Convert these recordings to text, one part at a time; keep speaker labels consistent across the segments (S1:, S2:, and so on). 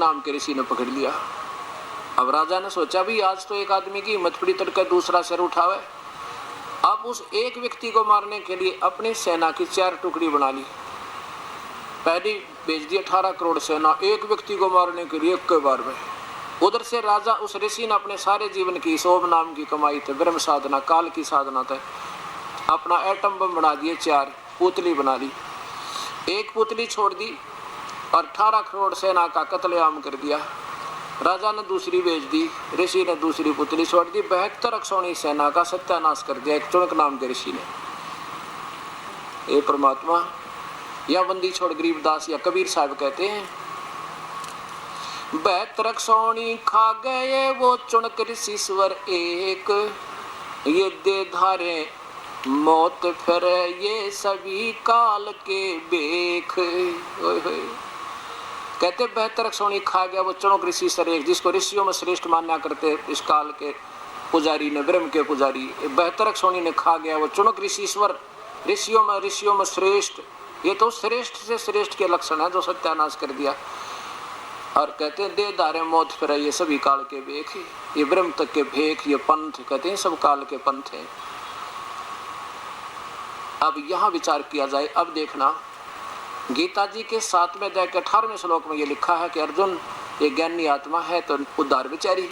S1: नाम के ऋषि ने पकड़ लिया। अब राजा ने सोचा भी आज तो एक आदमी की हिम्मत पड़ी तड़कर दूसरा सिर उठावे। अब उस एक व्यक्ति को मारने के लिए अपनी सेना की 4 टुकड़ी बना ली। पहली भेज दी 18 करोड़ सेना एक व्यक्ति को मारने के लिए एक के बार में। उधर से राजा उस ऋषि ने अपने सारे जीवन की सोम नाम की कमाई थे, ब्रह्म साधना, काल की साधना थे, अपना एटम बम बना दिए, 4 पुतली बना ली। एक पुतली छोड़ दी और 18 करोड़ सेना का कत्लेआम कर दिया। राजा ने दूसरी भेज दी, ऋषि ने दूसरी पुतली छोड़ दी, 72 अक्षौणी सेना का सत्यानाश कर दिया एक चुनक नाम के ऋषि ने। ये परमात्मा या बंदी छोड़ गरीबदास या कबीर साहब कहते हैं, 72 अक्षौणी खा गए वो चुनक ऋषिश्वर एक, ये दे धारे मौत फिर ये सभी काल के बेख। कहते 72 अक्षौणी खा गया वो चुनक ऋषिश्वर एक, जिसको ऋषियों में श्रेष्ठ मान्या करते इस काल के पुजारी ने, ब्रह्म के पुजारी। 72 अक्षौणी ने खा गया वो चुनक ऋषिश्वर, ऋषियों में श्रेष्ठ। ये तो श्रेष्ठ से श्रेष्ठ के लक्षण है जो सत्यानाश कर दिया। और कहते हैं दे दारे मौत फिर ये सभी काल के बेख, ये ब्रह्म तक के भेख, ये पंथ कहते हैं सब काल के पंथ हैं। अब यहाँ विचार किया जाए। अब देखना गीता जी के 7वें अध्याय के 18वें श्लोक में ये लिखा है कि अर्जुन ये ज्ञानी आत्मा है तो उद्धार विचारी,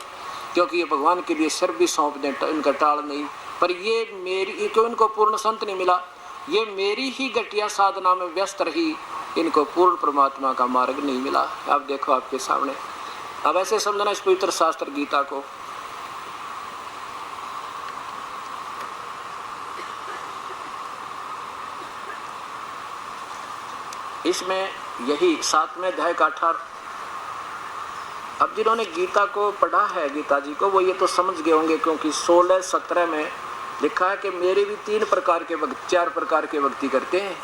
S1: क्योंकि ये भगवान के लिए सिर भी सौंप दें, इनका टाल नहीं। पर ये मेरी, क्यों इनको पूर्ण संत नहीं मिला, ये मेरी ही घटिया साधना में व्यस्त रही, इनको पूर्ण परमात्मा का मार्ग नहीं मिला। अब देखो आपके सामने। अब ऐसे समझना इस पवित्र शास्त्र गीता को। इसमें यही 7वें अध्याय का 18। अब जिन्होंने गीता को पढ़ा है, गीता जी को, वो ये तो समझ गए होंगे, क्योंकि 16-17 में लिखा है कि मेरे भी 3 प्रकार के भक्ति, 4 प्रकार के भक्ति करते हैं।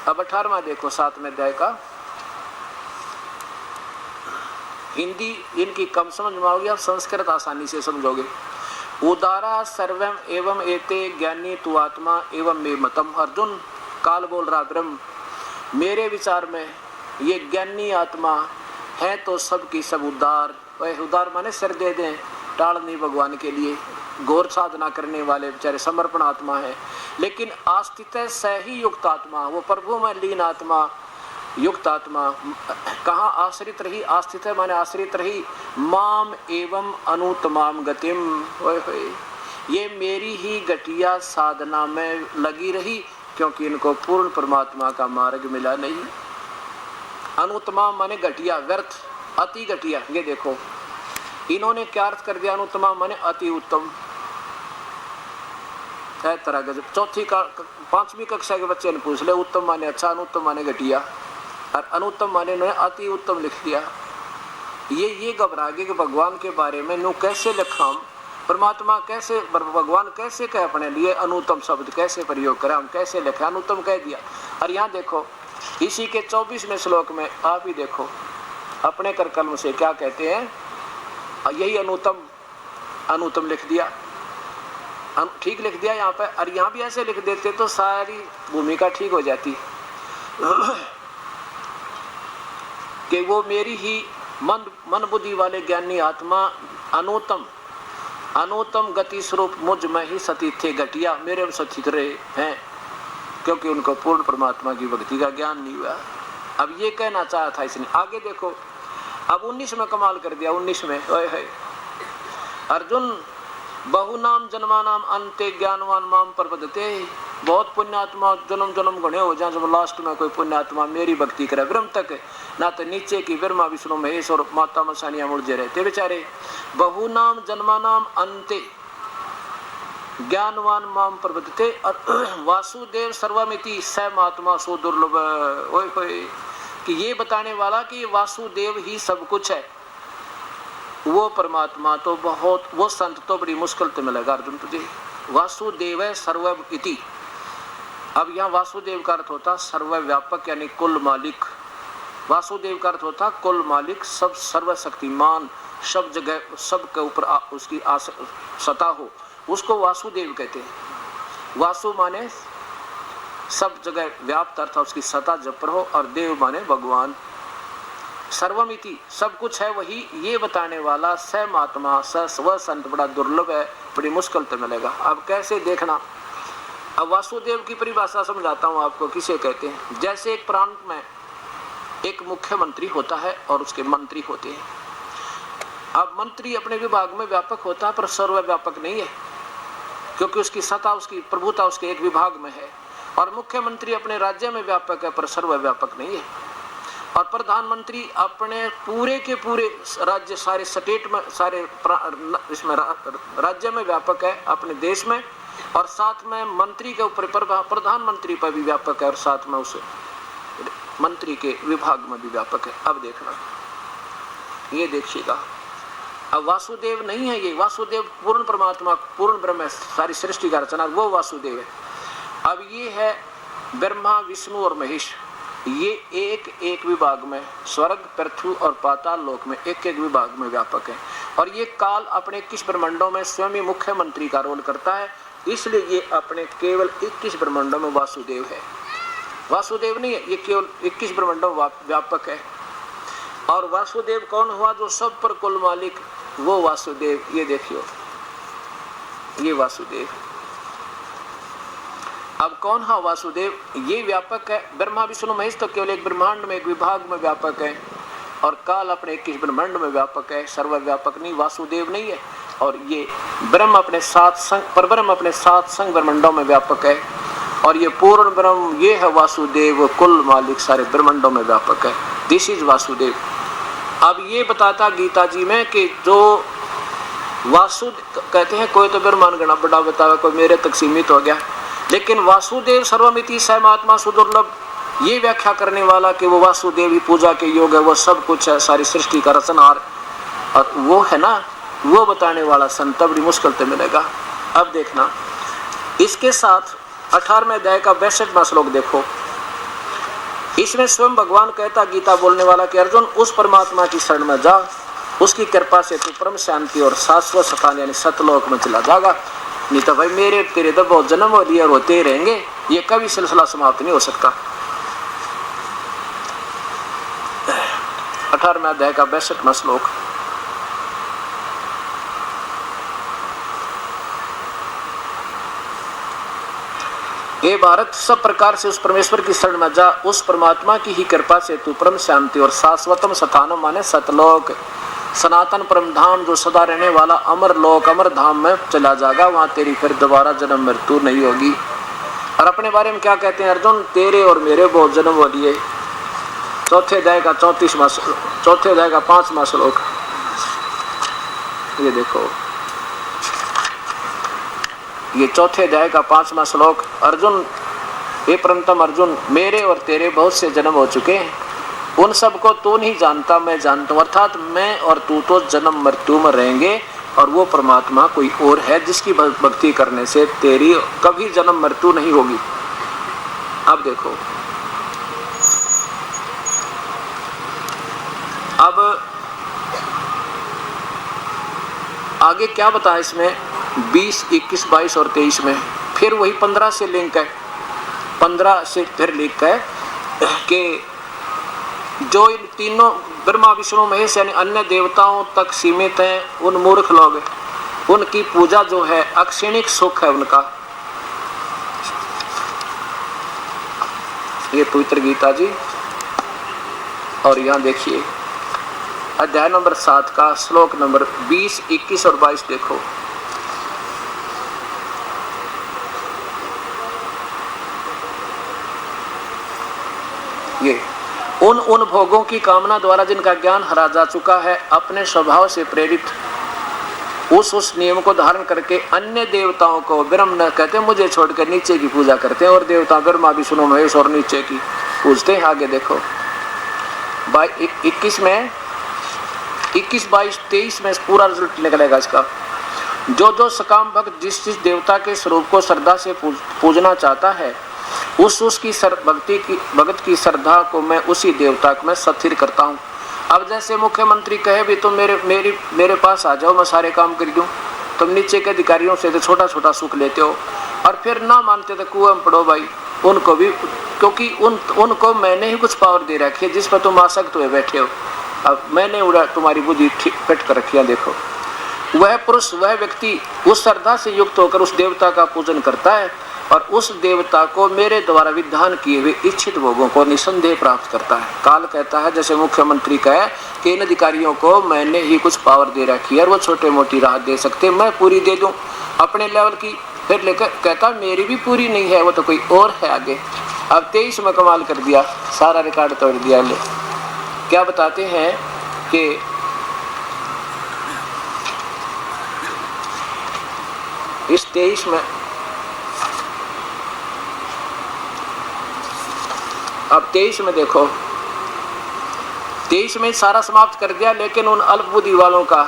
S1: अब 18वां देखो 7वें अध्याय का। हिंदी इनकी कम समझ में आओगी, आप संस्कृत आसानी से समझोगे। उदारा सर्वम एवं एते ज्ञानी तु आत्मा एवं मे मतम। अर्जुन काल बोल रहा ब्रह्म, मेरे विचार में ये ज्ञानी आत्मा है तो सबकी सब उदार। वह उदार माने सिर दे दें, टाल नहीं भगवान के लिए, घोर साधना करने वाले बेचारे समर्पण आत्मा है। लेकिन आस्थित सही युक्त आत्मा, वो प्रभु में लीन आत्मा, युक्त आत्मा कहाँ आश्रित रही, आस्थित माने आश्रित रही, माम एवं अनुतमाम गतिम। ये मेरी ही घटिया साधना में लगी रही, क्योंकि इनको पूर्ण परमात्मा का मार्ग मिला नहीं। अनुत्तमा माने घटिया, व्यर्थ, अति घटिया। ये देखो इन्होंने क्या अर्थ कर दिया, अनुत्तमा माने अति उत्तम है तरह का। 5वीं कक्षा के बच्चे ने पूछ ले, उत्तम माने अच्छा, अनुत्तम माने घटिया, और अनुत्तम माने इन्होंने अति उत्तम लिख दिया। ये घबरा गए कि भगवान के बारे में नू कैसे लिखा, परमात्मा कैसे, भगवान कैसे कहे अपने लिए, अनुत्तम शब्द कैसे प्रयोग करें, हम कैसे लिखे, अनुत्तम कह दिया। और यहाँ देखो इसी के 24वें श्लोक में आप ही देखो अपने कर कलम से क्या कहते हैं, यही अनुत्तम लिख दिया, ठीक लिख दिया यहाँ पे। और यहाँ भी ऐसे लिख देते तो सारी भूमिका ठीक हो जाती कि वो मेरी ही मन बुद्धि वाले ज्ञानी आत्मा अनुत्तम गति स्वरूप मुझ में ही सती थे, घटिया मेरे में सती रहे हैं, क्योंकि उनको पूर्ण परमात्मा की भक्ति का ज्ञान नहीं हुआ। अब ये कहना चाहा था इसने। आगे देखो अब 19 में कमाल कर दिया। 19 में ओए है अर्जुन बहुनाम जन्मानाम अंते ज्ञानवान माम प्रपद्यते। बहुत पुण्यात्मा जन्म जन्म गणे हो जाए, जब लास्ट में कोई पुण्यात्मा मेरी भक्ति करे ब्रह्म तक, ना तो नीचे की ब्रह्मा विष्णु महेश और माता मसानिया मुड़जे रहते बेचारे। बहुनाम जन्मानाम अंते ज्ञानवान माम प्रपद्यते। और वासुदेव सर्वमिति स महात्मा सो दुर्लभ। ओए होए कि ये बताने वाला कि वासुदेव ही सब कुछ है, वो परमात्मा तो बहुत, वो संत तो बड़ी मुश्किल तो मिलेगा अर्जुन तुझे। वासुदेव है सर्व इति। अब यहाँ वासुदेव का अर्थ होता सर्वव्यापक यानी कुल मालिक। वासुदेव का अर्थ होता कुल मालिक, सब सर्वशक्तिमान, सब जगह सब के ऊपर उसकी सत्ता हो, उसको वासुदेव कहते हैं। वासु माने सब जगह व्याप्त अर्थ उसकी सत्ता जब पर हो, और देव माने भगवान। सर्वमिति सब कुछ है वही, ये बताने वाला स महात्मा स वह संत बड़ा दुर्लभ है, बड़ी मुश्किल से मिलेगा। अब कैसे देखना, अब वासुदेव की परिभाषा समझाता हूँ आपको किसे कहते हैं। जैसे एक प्रांत में एक मुख्यमंत्री होता है और उसके मंत्री होते हैं। अब मंत्री अपने विभाग में व्यापक होता है पर सर्वव्यापक नहीं है, क्योंकि उसकी सत्ता उसकी प्रभुता उसके एक विभाग में है। और मुख्यमंत्री अपने राज्य में व्यापक है पर सर्वव्यापक नहीं है। और प्रधानमंत्री अपने पूरे के पूरे राज्य सारे स्टेट में सारे इसमें राज्य में व्यापक है अपने देश में, और साथ में मंत्री के ऊपर प्रधानमंत्री पर भी व्यापक है और साथ में उस मंत्री के विभाग में भी व्यापक है। अब देखना, ये देखिएगा, अब वासुदेव नहीं है ये, वासुदेव पूर्ण परमात्मा पूर्ण ब्रह्म है, सारी सृष्टि का रचना वो वासुदेव है। अब ये है ब्रह्मा विष्णु और महेश, ये एक एक विभाग में स्वर्ग पृथ्वी और पाताल लोक में एक एक विभाग में व्यापक है। और ये काल अपने 21 ब्रह्मांडों में स्वयं ही मुख्यमंत्री का रोल करता है, इसलिए ये अपने केवल 21 ब्रह्मांडों में वासुदेव है। वासुदेव नहीं है, ये केवल 21 ब्रह्मांडों व्यापक है। और वासुदेव कौन हुआ, जो सब पर कुल मालिक, वो वासुदेव। ये देखियो, ये वासुदेव। अब कौन है वासुदेव, ये व्यापक है। ब्रह्मा विष्णु महेश तो केवल एक ब्रह्मांड में एक विभाग में व्यापक है, और काल अपने 21 ब्रह्मांड में व्यापक है, सर्वव्यापक नहीं, वासुदेव नहीं है। और ये ब्रह्म अपने 7 संग परब्रह्म अपने 7 संग ब्रह्मांडों में व्यापक है, और ये पूर्ण ब्रह्म ये है वासुदेव, कुल मालिक सारे ब्रह्मांडों में व्यापक है। This is Vasudev. अब ये बताता गीता जी में कि जो वासुदेव कहते हैं, कोई तो ब्रह्मांड गणा बड़ा बतावे, कोई मेरे तक सीमित हो गया, लेकिन वासुदेव सर्वमिति सर्वमात्मा सुदुर्लभ, ये व्याख्या करने वाला कि वो वासुदेव ही पूजा के योग है, वो सब कुछ है, सारी सृष्टि का रचनहार, और वो है ना, वो बताने वाला संत बड़ी मुश्किल से मिलेगा। अब देखना, इसके साथ 18वें अध्याय का 62वां श्लोक देखो। इसमें स्वयं भगवान कहता, गीता बोलने वाला कि अर्जुन उस परमात्मा की शरण में जा, उसकी कृपा से तू परम शांति और शाश्वत स्थान यानी सतलोक में चला जाएगा। नहीं तो भाई मेरे तेरे तो बहुत जन्म हो लिए और होते ही रहेंगे, ये कभी सिलसिला समाप्त नहीं हो सकता। 18वें अध्याय का 62वां श्लोक। ये भारत सब प्रकार से उस परमेश्वर की शरण में जा, उस परमात्मा की ही कृपा से तू परम शांति और शाश्वतम स्थान माने सतलोक सनातन परम धाम जो सदा रहने वाला अमर लोक अमर धाम में चला जाएगा, वहां तेरी फिर दोबारा जन्म मृत्यु नहीं होगी। और अपने बारे में क्या कहते हैं, अर्जुन तेरे और मेरे बहुत जन्म हो लिए। चौथे अध्याय का 5वां श्लोक, ये देखो, ये चौथे अध्याय का 5वां श्लोक। अर्जुन हे परमतम अर्जुन, मेरे और तेरे बहुत से जन्म हो चुके हैं, उन सबको तू नहीं जानता, मैं जानता हूँ। अर्थात मैं और तू तो जन्म मृत्यु में रहेंगे, और वो परमात्मा कोई और है जिसकी भक्ति करने से तेरी कभी जन्म मृत्यु नहीं होगी। अब देखो, अब आगे क्या बताया इसमें 20, 21, 22 और 23 में, फिर वही 15 से लिंक है। 15 से फिर लिंक है कि जो इन तीनों ब्रह्मा विष्णु महेश यानी अन्य देवताओं तक सीमित हैं, उन मूर्ख लोग, उनकी पूजा जो है अक्षणिक सुख है उनका। ये पवित्र गीता जी। और यहाँ देखिए अध्याय नंबर 7 का श्लोक नंबर 20, 21 और 22 देखो। ये उन भोगों की कामना द्वारा जिनका ज्ञान हरा जा चुका है, अपने स्वभाव से प्रेरित उस नियम को धारण करके अन्य देवताओं को ब्रह्म न कहते मुझे छोड़कर नीचे की पूजा करते हैं, और देवता ब्रह्मा विष्णु महेश और नीचे की पूजते हैं। आगे देखो 21 में 21, 22, 23 में पूरा रिजल्ट निकलेगा इसका। जो सकाम भक्त जिस देवता के स्वरूप को श्रद्धा से पूजना चाहता है, उसकी भगत की श्रद्धा को मैं उसी देवता को मैं स्थिर करता हूँ। अब जैसे मुख्यमंत्री कहे भी तुम मेरे पास आ जाओ, मैं सारे काम कर दूं, तुम नीचे के अधिकारियों से तो छोटा छोटा सुख लेते हो, और फिर ना मानते तो कुएं में पड़ो भाई, उनको भी, क्योंकि उनको मैंने ही कुछ पावर दे रखी है जिस पर तुम आसक्त हुए बैठे हो। अब मैंने उड़ा तुम्हारी बुद्धि फिट कर रखी है। देखो वह पुरुष, वह व्यक्ति उस श्रद्धा से युक्त होकर उस देवता का पूजन करता है और उस देवता को मेरे द्वारा विधान किए हुए इच्छित भोगों को निसंदेह प्राप्त करता है। काल कहता है जैसे मुख्यमंत्री कहे कि इन अधिकारियों को मैंने ही कुछ पावर दे रखी है और वो छोटे मोटी राहत दे सकते, मैं पूरी दे दूं अपने लेवल की। फिर लेकर कहता मेरी भी पूरी नहीं है, वो तो कोई और है आगे। अब 23 में कमाल कर दिया, सारा रिकॉर्ड तोड़ दिया। ले क्या बताते हैं कि इस 23 में, अब 23 में देखो, 23 में सारा समाप्त कर दिया, लेकिन उन अल्प बुद्धि वालों का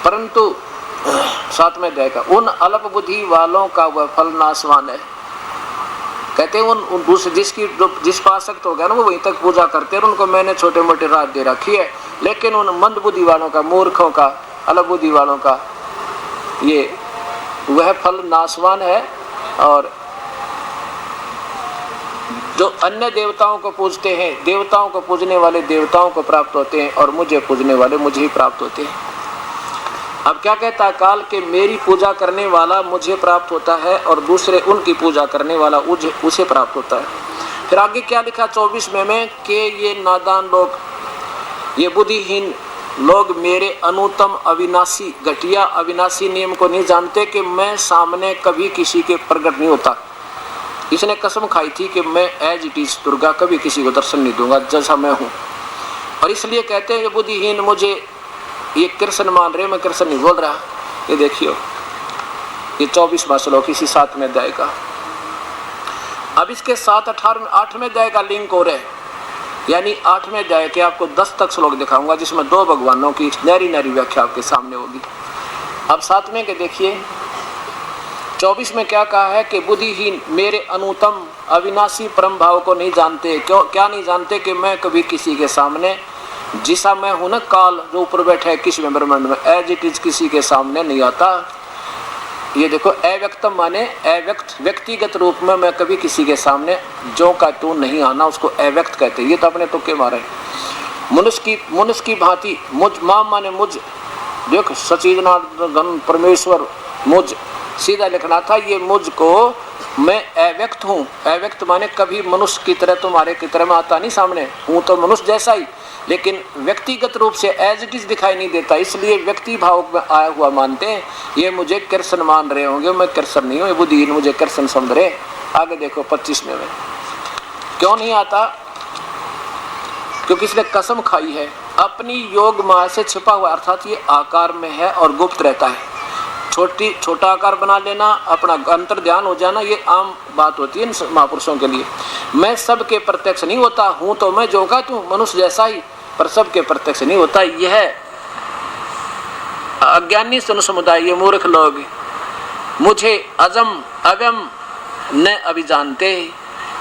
S1: परंतु 7 में देखा उन अल्प बुद्धि वालों का वह फल नाशवान है। कहते हैं उन दूसरे जिस पासक्त हो गया ना वो वहीं तक पूजा करते हैं, उनको मैंने छोटे मोटे रात दे रखी है, लेकिन उन मंद बुद्धि वालों का, मूर्खों का, अल्प बुद्धि वालों का ये वह फल नाशवान है। और जो अन्य देवताओं को पूजते हैं, देवताओं को पूजने वाले देवताओं को प्राप्त होते हैं और मुझे पूजने वाले मुझे ही प्राप्त होते हैं। अब क्या कहता है काल के मेरी पूजा करने वाला मुझे प्राप्त होता है और दूसरे उनकी पूजा करने वाला उसे प्राप्त होता है। फिर आगे क्या लिखा 24 में कि ये नादान लोग, ये बुद्धिहीन लोग मेरे अनुत्तम अविनाशी, घटिया अविनाशी नियम को नहीं जानते कि मैं सामने कभी किसी के प्रकट नहीं होता। इसने कसम खाई थी कि मैं एज इट इज दुर्गा कभी किसी को दर्शन नहीं दूंगा जैसा मैं हूँ, और इसलिए कहते हैं ये बुद्धिहीन मुझे ये कृष्ण मान रहे, मैं कृष्ण नहीं बोल रहा। ये देखियो ये 24वां श्लोक इसी 7वें अध्याय का। अब इसके 8वें अध्याय का लिंक हो रहा है, यानी 8वें अध्याय के आपको 10 तक श्लोक दिखाऊंगा जिसमें 2 भगवानों की नैरी नैरी व्याख्या आपके सामने होगी। अब 7वें के देखिए 24 में क्या कहा है कि बुद्धिहीन मेरे अनुत्तम अविनाशी परम भाव को नहीं जानते। क्यों क्या नहीं जानते? कि मैं कभी किसी के सामने जिसा मैं हूं ना, काल जो ऊपर बैठा है किसी में ब्रह्मांड में, एज इट इज किसी के सामने नहीं आता। ये देखो अव्यक्तम माने अव्यक्त, व्यक्तिगत रूप में मैं कभी किसी के सामने जो का तू नहीं आना, उसको अव्यक्त कहते हैं। ये तो अपने तुक्के मारे। मनुष्य की भांति मुझ, मां माने मुझ, देखो सचिदानंद परमेश्वर मुझ, सीधा लिखना था। ये मुझ को मैं अव्यक्त हूँ। अव्यक्त माने कभी मनुष्य की तरह तुम्हारे की तरह में आता नहीं सामने, हूँ तो मनुष्य जैसा ही, लेकिन व्यक्तिगत रूप से एज इट इज दिखाई नहीं देता, इसलिए व्यक्ति भाव में आया हुआ मानते हैं। ये मुझे कृष्ण मान रहे होंगे, मैं कृष्ण नहीं हूँ, ये बुद्धिहीन मुझे कृष्ण समझ रहे। आगे देखो 25 में क्यों नहीं आता? क्योंकि इसने कसम खाई है अपनी योग माया से छिपा हुआ, अर्थात ये आकार में है और गुप्त रहता है। छोटा आकार बना लेना, अपना अंतर ध्यान हो जाना, ये आम बात होती है इन महापुरुषों के लिए। मैं सबके प्रत्यक्ष नहीं होता, हूँ तो मैं जो का तू मनुष्य जैसा ही, पर सबके प्रत्यक्ष नहीं होता। यह अज्ञानी सन समुदाय, ये मूर्ख लोग मुझे अजम अव्यम न अभी जानते,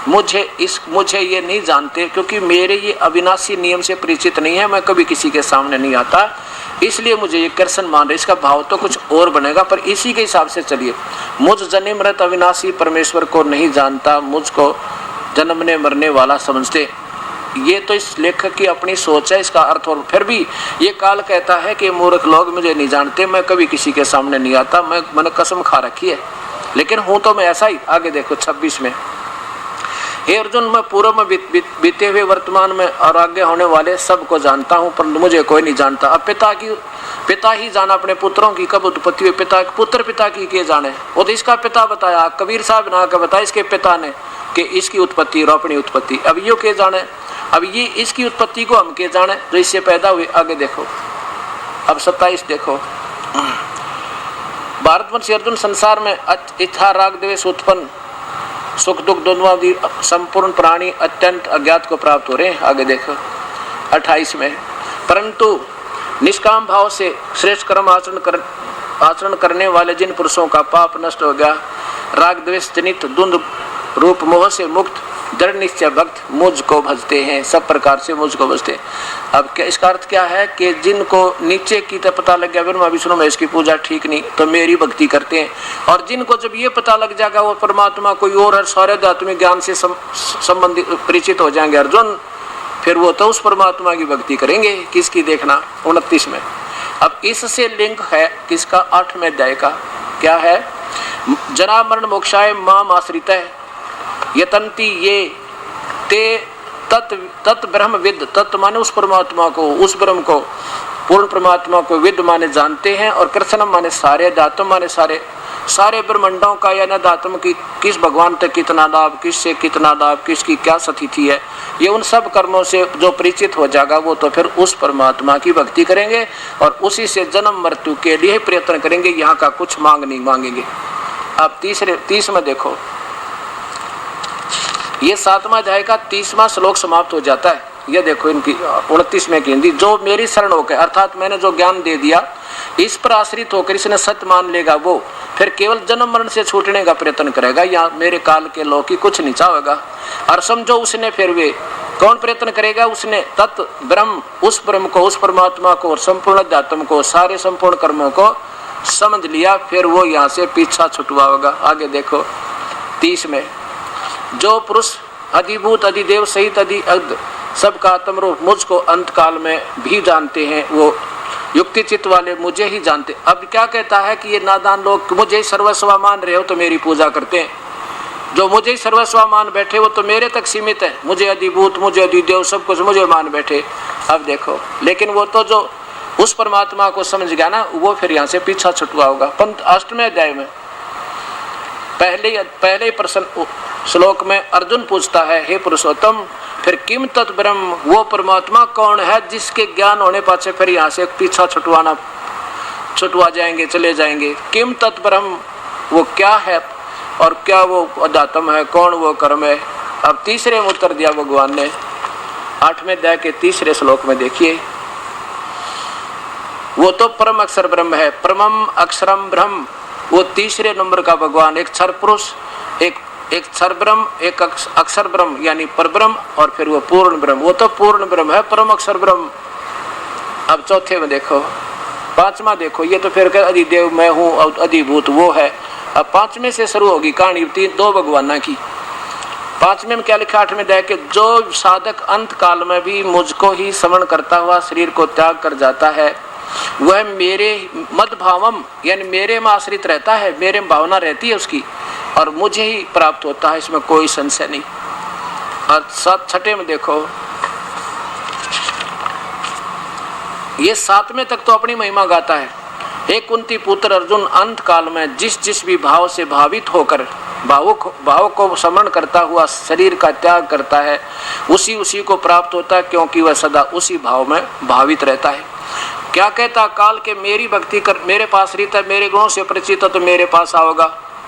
S1: मुझे ये नहीं जानते क्योंकि मेरे ये अविनाशी नियम से परिचित नहीं है। मैं कभी किसी के सामने नहीं आता, इसलिए मुझे ये कृष्ण मान रहे। इसका भाव तो कुछ और बनेगा, पर इसी के हिसाब से चलिए। मुझ जन्म मृत अविनाशी परमेश्वर को नहीं जानता, मुझको जन्मने मरने वाला समझते। ये तो इस लेखक की अपनी सोच है, इसका अर्थ। और फिर भी ये काल कहता है कि मूर्ख लोग मुझे नहीं जानते, मैं कभी किसी के सामने नहीं आता, मैंने कसम खा रखी है, लेकिन हूँ तो मैं ऐसा ही। आगे देखो 26 में, हे अर्जुन मैं पूर्व में बीते हुए वर्तमान में और आगे होने वाले सबको जानता हूँ, पर मुझे कोई नहीं जानता। अब पिता ही जाना अपने पुत्रों की कब उत्पत्ति हुई, पुत्र पिता की के जाने। वो तो इसका पिता बताया, कबीर साहब बना के बताया इसके पिता ने कि इसकी उत्पत्ति और अपनी उत्पत्ति। अब ये के जाने, अब ये इसकी उत्पत्ति को हम के जाने जो इससे पैदा हुए। आगे देखो अब 27 देखो, भारतवंशी अर्जुन संसार में इच्छा राग द्वेष उत्पन्न, सुख दुख दोनों संपूर्ण प्राणी अत्यंत अज्ञात को प्राप्त हो रहे हैं। आगे देखो 28 में, परंतु निष्काम भाव से श्रेष्ठ कर्म आचरण करने वाले जिन पुरुषों का पाप नष्ट हो गया, राग द्वेष जनित द्वंद्व रूप मोह से मुक्त दृढ़ निश्चय भक्त मुझको भजते हैं, सब प्रकार से मुझको भजते हैं। अब क्या इसका अर्थ क्या है? कि जिनको नीचे की तो पता लग गया ब्रह्मा विष्णु में इसकी पूजा ठीक नहीं, तो मेरी भक्ति करते हैं। और जिनको जब ये पता लग जाएगा वो परमात्मा कोई और है, सारे आत्मिक ज्ञान से संबंधित परिचित हो जाएंगे अर्जुन, फिर वो तो उस परमात्मा की भक्ति करेंगे। किसकी देखना 29 में। अब इससे लिंक है किसका 8वें अध्याय का, क्या है, जरा मरण मोक्षाय माम आश्रितः यतन्ति ये ते तत् ब्रह्म विद। तत् माने उस परमात्मा को, उस ब्रह्म को, पूर्ण परमात्मा को, विद माने जानते हैं, और कृष्ण माने सारे, दातम माने सारे ब्रह्मंडों का या दातम की किस भगवान तक कितना लाभ, किससे कितना लाभ, किसकी क्या स्थिति है, ये उन सब कर्मों से जो परिचित हो जाएगा वो तो फिर उस परमात्मा की भक्ति करेंगे और उसी से जन्म मृत्यु के लिए प्रयत्न करेंगे, यहाँ का कुछ मांग नहीं मांगेंगे। अब 30 में देखो, ये 7वां अध्याय का 30वां श्लोक समाप्त हो जाता है। ये देखो इनकी 29 में की हिंदी, जो मेरी शरण होकर, अर्थात मैंने जो ज्ञान दे दिया इस पर आश्रित होकर इसने सत्य मान लेगा, वो फिर केवल जन्म मरण से छूटने का प्रयत्न करेगा, या मेरे काल के लोक की कुछ नहीं चाहेगा। और समझो उसने फिर वे कौन प्रयत्न करेगा, उसने तत् ब्रह्म, उस ब्रह्म को, उस परमात्मा को और संपूर्ण अध्यात्म को, सारे संपूर्ण कर्मों को समझ लिया, फिर वो यहाँ से पीछा छुटवाएगा। आगे देखो 30 में, जो पुरुष अधिभूत अधिदेव सहित अधि सबका आत्मरूप मुझको अंत काल में भी जानते हैं, वो युक्ति चित्त वाले मुझे ही जानते। अब क्या कहता है कि ये नादान लोग मुझे ही सर्वस्व मान रहे हो तो मेरी पूजा करते हैं, जो मुझे ही सर्वस्व मान बैठे वो तो मेरे तक सीमित है, मुझे अधिभूत, मुझे अधिदेव, सब कुछ मुझे मान बैठे। अब देखो, लेकिन वो तो जो उस परमात्मा को समझ गया ना, वो फिर यहाँ से पीछा छुटवा होगा। 8वें अध्याय में पहले प्रश्न श्लोक में अर्जुन पूछता है, हे पुरुषोत्तम, फिर किम तत् ब्रह्म, वो परमात्मा कौन है जिसके ज्ञान होने पाछे फिर यहाँ से पीछा छुटवा जाएंगे, चले जाएंगे। किम तत् ब्रह्म, वो क्या है और क्या वो अध्यात्म है, कौन वो कर्म है। अब तीसरे में उत्तर दिया भगवान ने 8वें अध्याय के 3 श्लोक में, देखिए, वो तो परम अक्षर ब्रह्म है, परमम अक्षरम ब्रह्म, वो तीसरे नंबर का भगवान, एक क्षर पुरुष, एक क्षर ब्रह्म, एक अक्षर ब्रह्म यानी परब्रह्म, और फिर वो पूर्ण ब्रह्म, वो तो पूर्ण ब्रह्म है, परम अक्षर ब्रह्म। अब चौथे में देखो, 5वां देखो, ये तो फिर अधिदेव मैं हूँ, अधिभूत वो है। अब 5वें से शुरू होगी कहानी 2 भगवाना की। 5वें में क्या लिखा 8वें अध्याय के, जो साधक अंत काल में भी मुझको ही स्मरण करता हुआ शरीर को त्याग कर जाता है, वह मेरे मद भावम यानी मेरे में आश्रित रहता है, मेरे में भावना रहती है उसकी, और मुझे ही प्राप्त होता है, इसमें कोई संशय नहीं। और 6वें में देखो, ये 7वें तक तो अपनी महिमा गाता है। हे कुंती पुत्र अर्जुन, अंत काल में जिस भी भाव से भावित होकर भाव को स्मरण करता हुआ शरीर का त्याग करता है, उसी को प्राप्त होता है, क्योंकि वह सदा उसी भाव में भावित रहता है। क्या कहता, काल के मेरी भक्ति कर, मेरे पास रहता है, मेरे गुणों से परिचित है तो मेरे पास आओगा,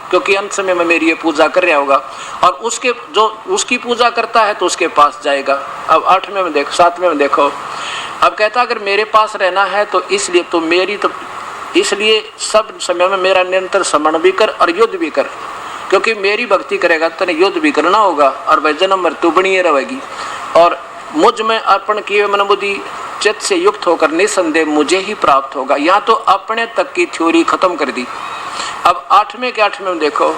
S1: क्योंकि अंत समय में मेरी ये पूजा कर रहा होगा, और उसके जो उसकी पूजा करता है तो उसके पास जाएगा। अब 8वें में देखो, 7वें में देखो, अब कहता अगर मेरे पास रहना है तो इसलिए तो मेरी तो इसलिए सब समय में मेरा निरंतर स्मरण भी कर और युद्ध भी कर, क्योंकि मेरी भक्ति करेगा तो युद्ध भी करना होगा और वह जन्म मृत्यु बनी रहेगी, और मुझ में अर्पण किए मन बुद्धि चित्त से युक्त होकर निसंदेह मुझे ही प्राप्त होगा। यहाँ तो अपने तक की थ्योरी खत्म कर दी। अब 8वें के 8वें में देखो,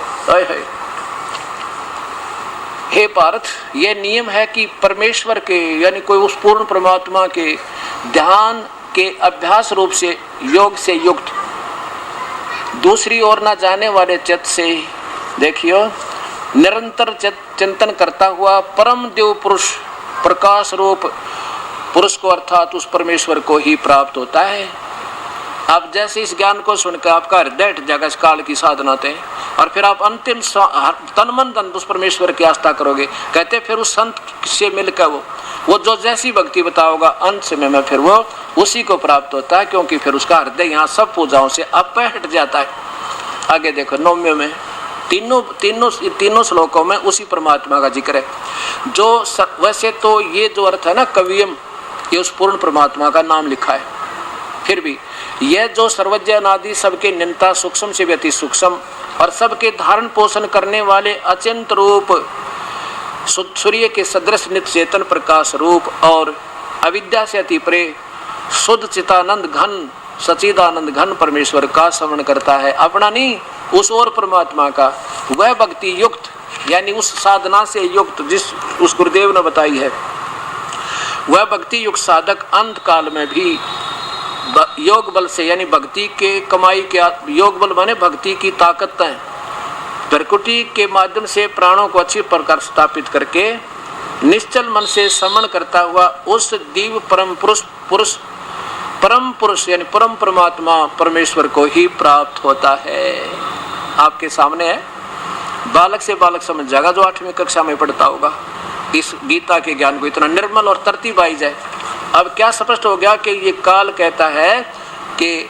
S1: हे पार्थ, ये नियम है कि परमेश्वर के यानी कोई उस पूर्ण परमात्मा के ध्यान के अभ्यास रूप से योग से युक्त दूसरी ओर न जाने वाले चित्त से, देखियो, निरंतर चिंतन करता हुआ परम देव पुरुष प्रकाश रूप पुरुष को अर्थात उस परमेश्वर को ही प्राप्त होता है। अब जैसे इस ज्ञान को सुनकर आपका हृदय हट जाएगा इस काल की साधना से, और फिर आप अंतिम तन मन धन उस परमेश्वर की आस्था करोगे। कहते फिर उस संत से मिलकर वो जो जैसी भक्ति बताओगा अंत समय में फिर वो उसी को प्राप्त होता है, क्योंकि फिर उसका हृदय यहाँ सब पूजाओं से अपे हट जाता है। आगे देखो 9वें में तीनों श्लोकों में उसी परमात्मा का जिक्र है। जो वैसे तो ये जो अर्थ है ना कवियम, ये उस पूर्ण परमात्मा का नाम लिखा है, फिर भी यह जो सर्वज्ञ अनादि सबके नियंता सूक्ष्म से भी अति सूक्ष्म और सबके धारण पोषण करने वाले अचिंत रूप सूर्य के सदृश नित्य चेतन प्रकाश रूप और अविद्या से अति परे शुद्ध चितानंद घन सचिदानंद घन परमेश्वर का स्मरण करता है, अपना नहीं उस और परमात्मा का। वह भक्ति युक्त यानी उस साधना से युक्त जिस उस गुरुदेव ने बताई है, वह भक्ति युक्त साधक अंत काल में भी योग बल से, यानी भक्ति के कमाई के, योग बल माने भक्ति की ताकतें, प्रकृति के माध्यम से प्राणों को अच्छी प्रकार स्थापित करके निश्चल मन से समन करता हुआ उस दिव्य परम पुरुष यानी परम परमात्मा परमेश्वर को ही प्राप्त होता है। आपके सामने है, बालक से बालक समझ जाएगा जो 8वीं कक्षा में पढ़ता होगा इस गीता के ज्ञान को, इतना निर्मल और तरतीब आई जाए। अब क्या स्पष्ट हो गया कि ये काल कहता है कि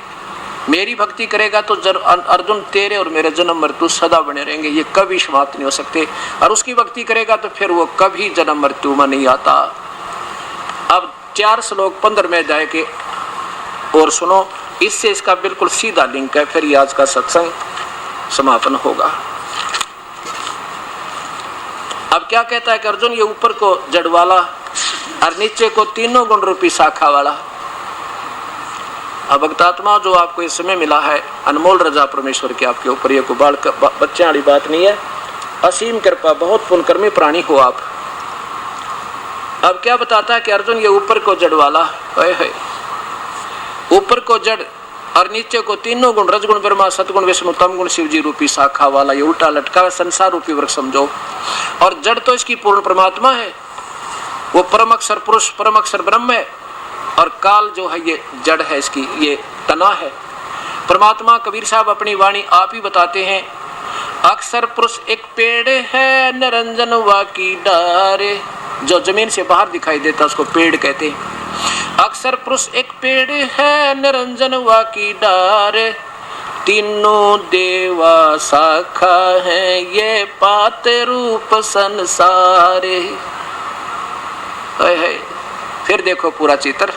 S1: मेरी भक्ति करेगा तो अर्जुन तेरे और मेरे जन्म मृत्यु सदा बने रहेंगे, ये कभी समाप्त नहीं हो सकते, और उसकी भक्ति करेगा तो फिर वो कभी जन्म मृत्यु में नहीं आता। अब 4 श्लोक 15वें अध्याय के और सुनो, इससे इसका बिल्कुल सीधा लिंक है, फिर ये आज का सत्संग समापन होगा। अब क्या कहता है कि अर्जुन ये ऊपर को जड़ वाला और नीचे को तीनों गुण रूपी शाखा वाला। अब भक्तात्मा जो आपको इस समय मिला है, अनमोल रजा परमेश्वर की आपके ऊपर, ये कोई बच्चे वाली बात नहीं है, असीम कृपा, बहुत पुण्यकर्मी प्राणी हो आप। अब क्या बताता है कि अर्जुन ये ऊपर को जड़ वाला, ऊपर को जड़ और नीचे को तीनों गुण, रजगुण ब्रह्मा, सतगुण विष्णु, तमगुण शिव जी रूपी शाखा वाला ये उल्टा लटका संसार रूपी वृक्ष समझो। और जड़ तो इसकी पूर्ण परमात्मा है, वो परम अक्षर पुरुष, परम अक्षर ब्रह्म है, और काल जो है ये जड़ है, इसकी ये तना है। परमात्मा कबीर साहब अपनी वाणी आप ही बताते हैं, अक्षर पुरुष एक पेड़ है, निरंजन वा की डारे, जो जमीन से बाहर दिखाई देता उसको पेड़ कहते हैं। अक्षर पुरुष एक पेड़ है, निरंजन वा की डारे, तीनों देवा शाखा है, ये पाते रूप संसारे। है फिर देखो पूरा चित्र,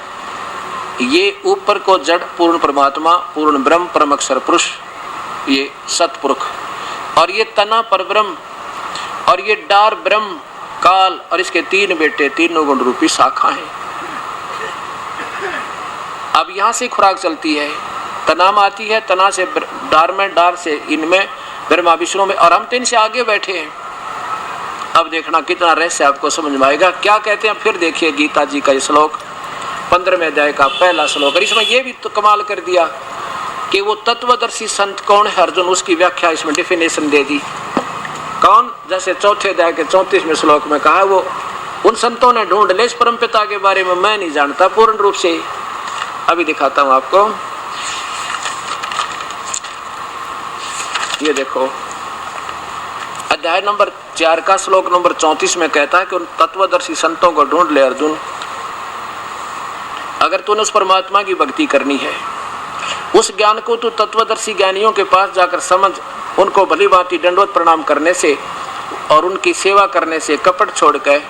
S1: ये ऊपर को जड़ पूर्ण परमात्मा, पूर्ण ब्रह्म, परम अक्षर पुरुष, ये सतपुरुष, और ये तना परब्रह्म, और ये डार ब्रह्म काल, और इसके 3 बेटे, तीनों गुण रूपी शाखा है। अब यहाँ से खुराक चलती है, तना में आती है, तना से डार में, डार से इनमें, ब्रह्मा विष्णु में, और हम तो इनसे आगे बैठे हैं। अब देखना कितना रहस्य आपको समझ में आएगा। क्या कहते हैं फिर देखिए गीता जी का श्लोक 15वें अध्याय का पहला श्लोक, और इसमें ये भी तो कमाल कर दिया कि वो तत्वदर्शी संत कौन है अर्जुन, उसकी व्याख्या इसमें डिफिनेशन दे दी। कौन? जैसे 4थे अध्याय के 34वें श्लोक में कहा, वो उन संतों ने ढूंढ ले इस परम पिता के बारे में मैं नहीं जानता पूर्ण रूप से। अभी दिखाता हूं आपको, ये देखो अध्याय नंबर 4 का श्लोक नंबर 34 में कहता है कि उन तत्वदर्शी संतों को ढूंढ ले अर्जुन, अगर तूने उस परमात्मा की भक्ति करनी है, उस ज्ञान को तू तत्वदर्शी ज्ञानियों के पास जाकर समझ, उनको भली भांति दंडवत प्रणाम करने से और उनकी सेवा करने से, कपट छोड़कर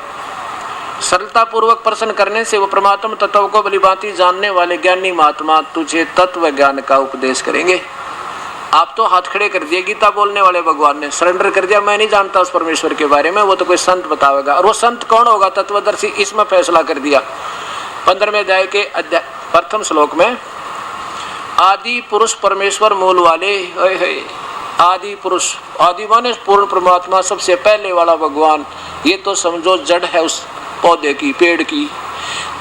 S1: सरलता पूर्वक प्रश्न करने से वो परमात्मा तत्व को भली भांति जानने वाले ज्ञानी महात्मा तुझे तत्व ज्ञान का उपदेश करेंगे। आप तो हाथ खड़े कर दिए, गीता बोलने वाले भगवान ने सरेंडर कर दिया, मैं नहीं जानता उस परमेश्वर के बारे में, वो तो कोई संत बतावेगा, और वो संत कौन होगा? तत्वदर्शी। इसमें फैसला कर दिया 15वें अध्याय के प्रथम श्लोक में, आदि पुरुष परमेश्वर मूल वाले, आदि पुरुष, आदि माने पूर्ण परमात्मा, सबसे पहले वाला भगवान, ये तो समझो जड़ है उस पौधे की, पेड़ की,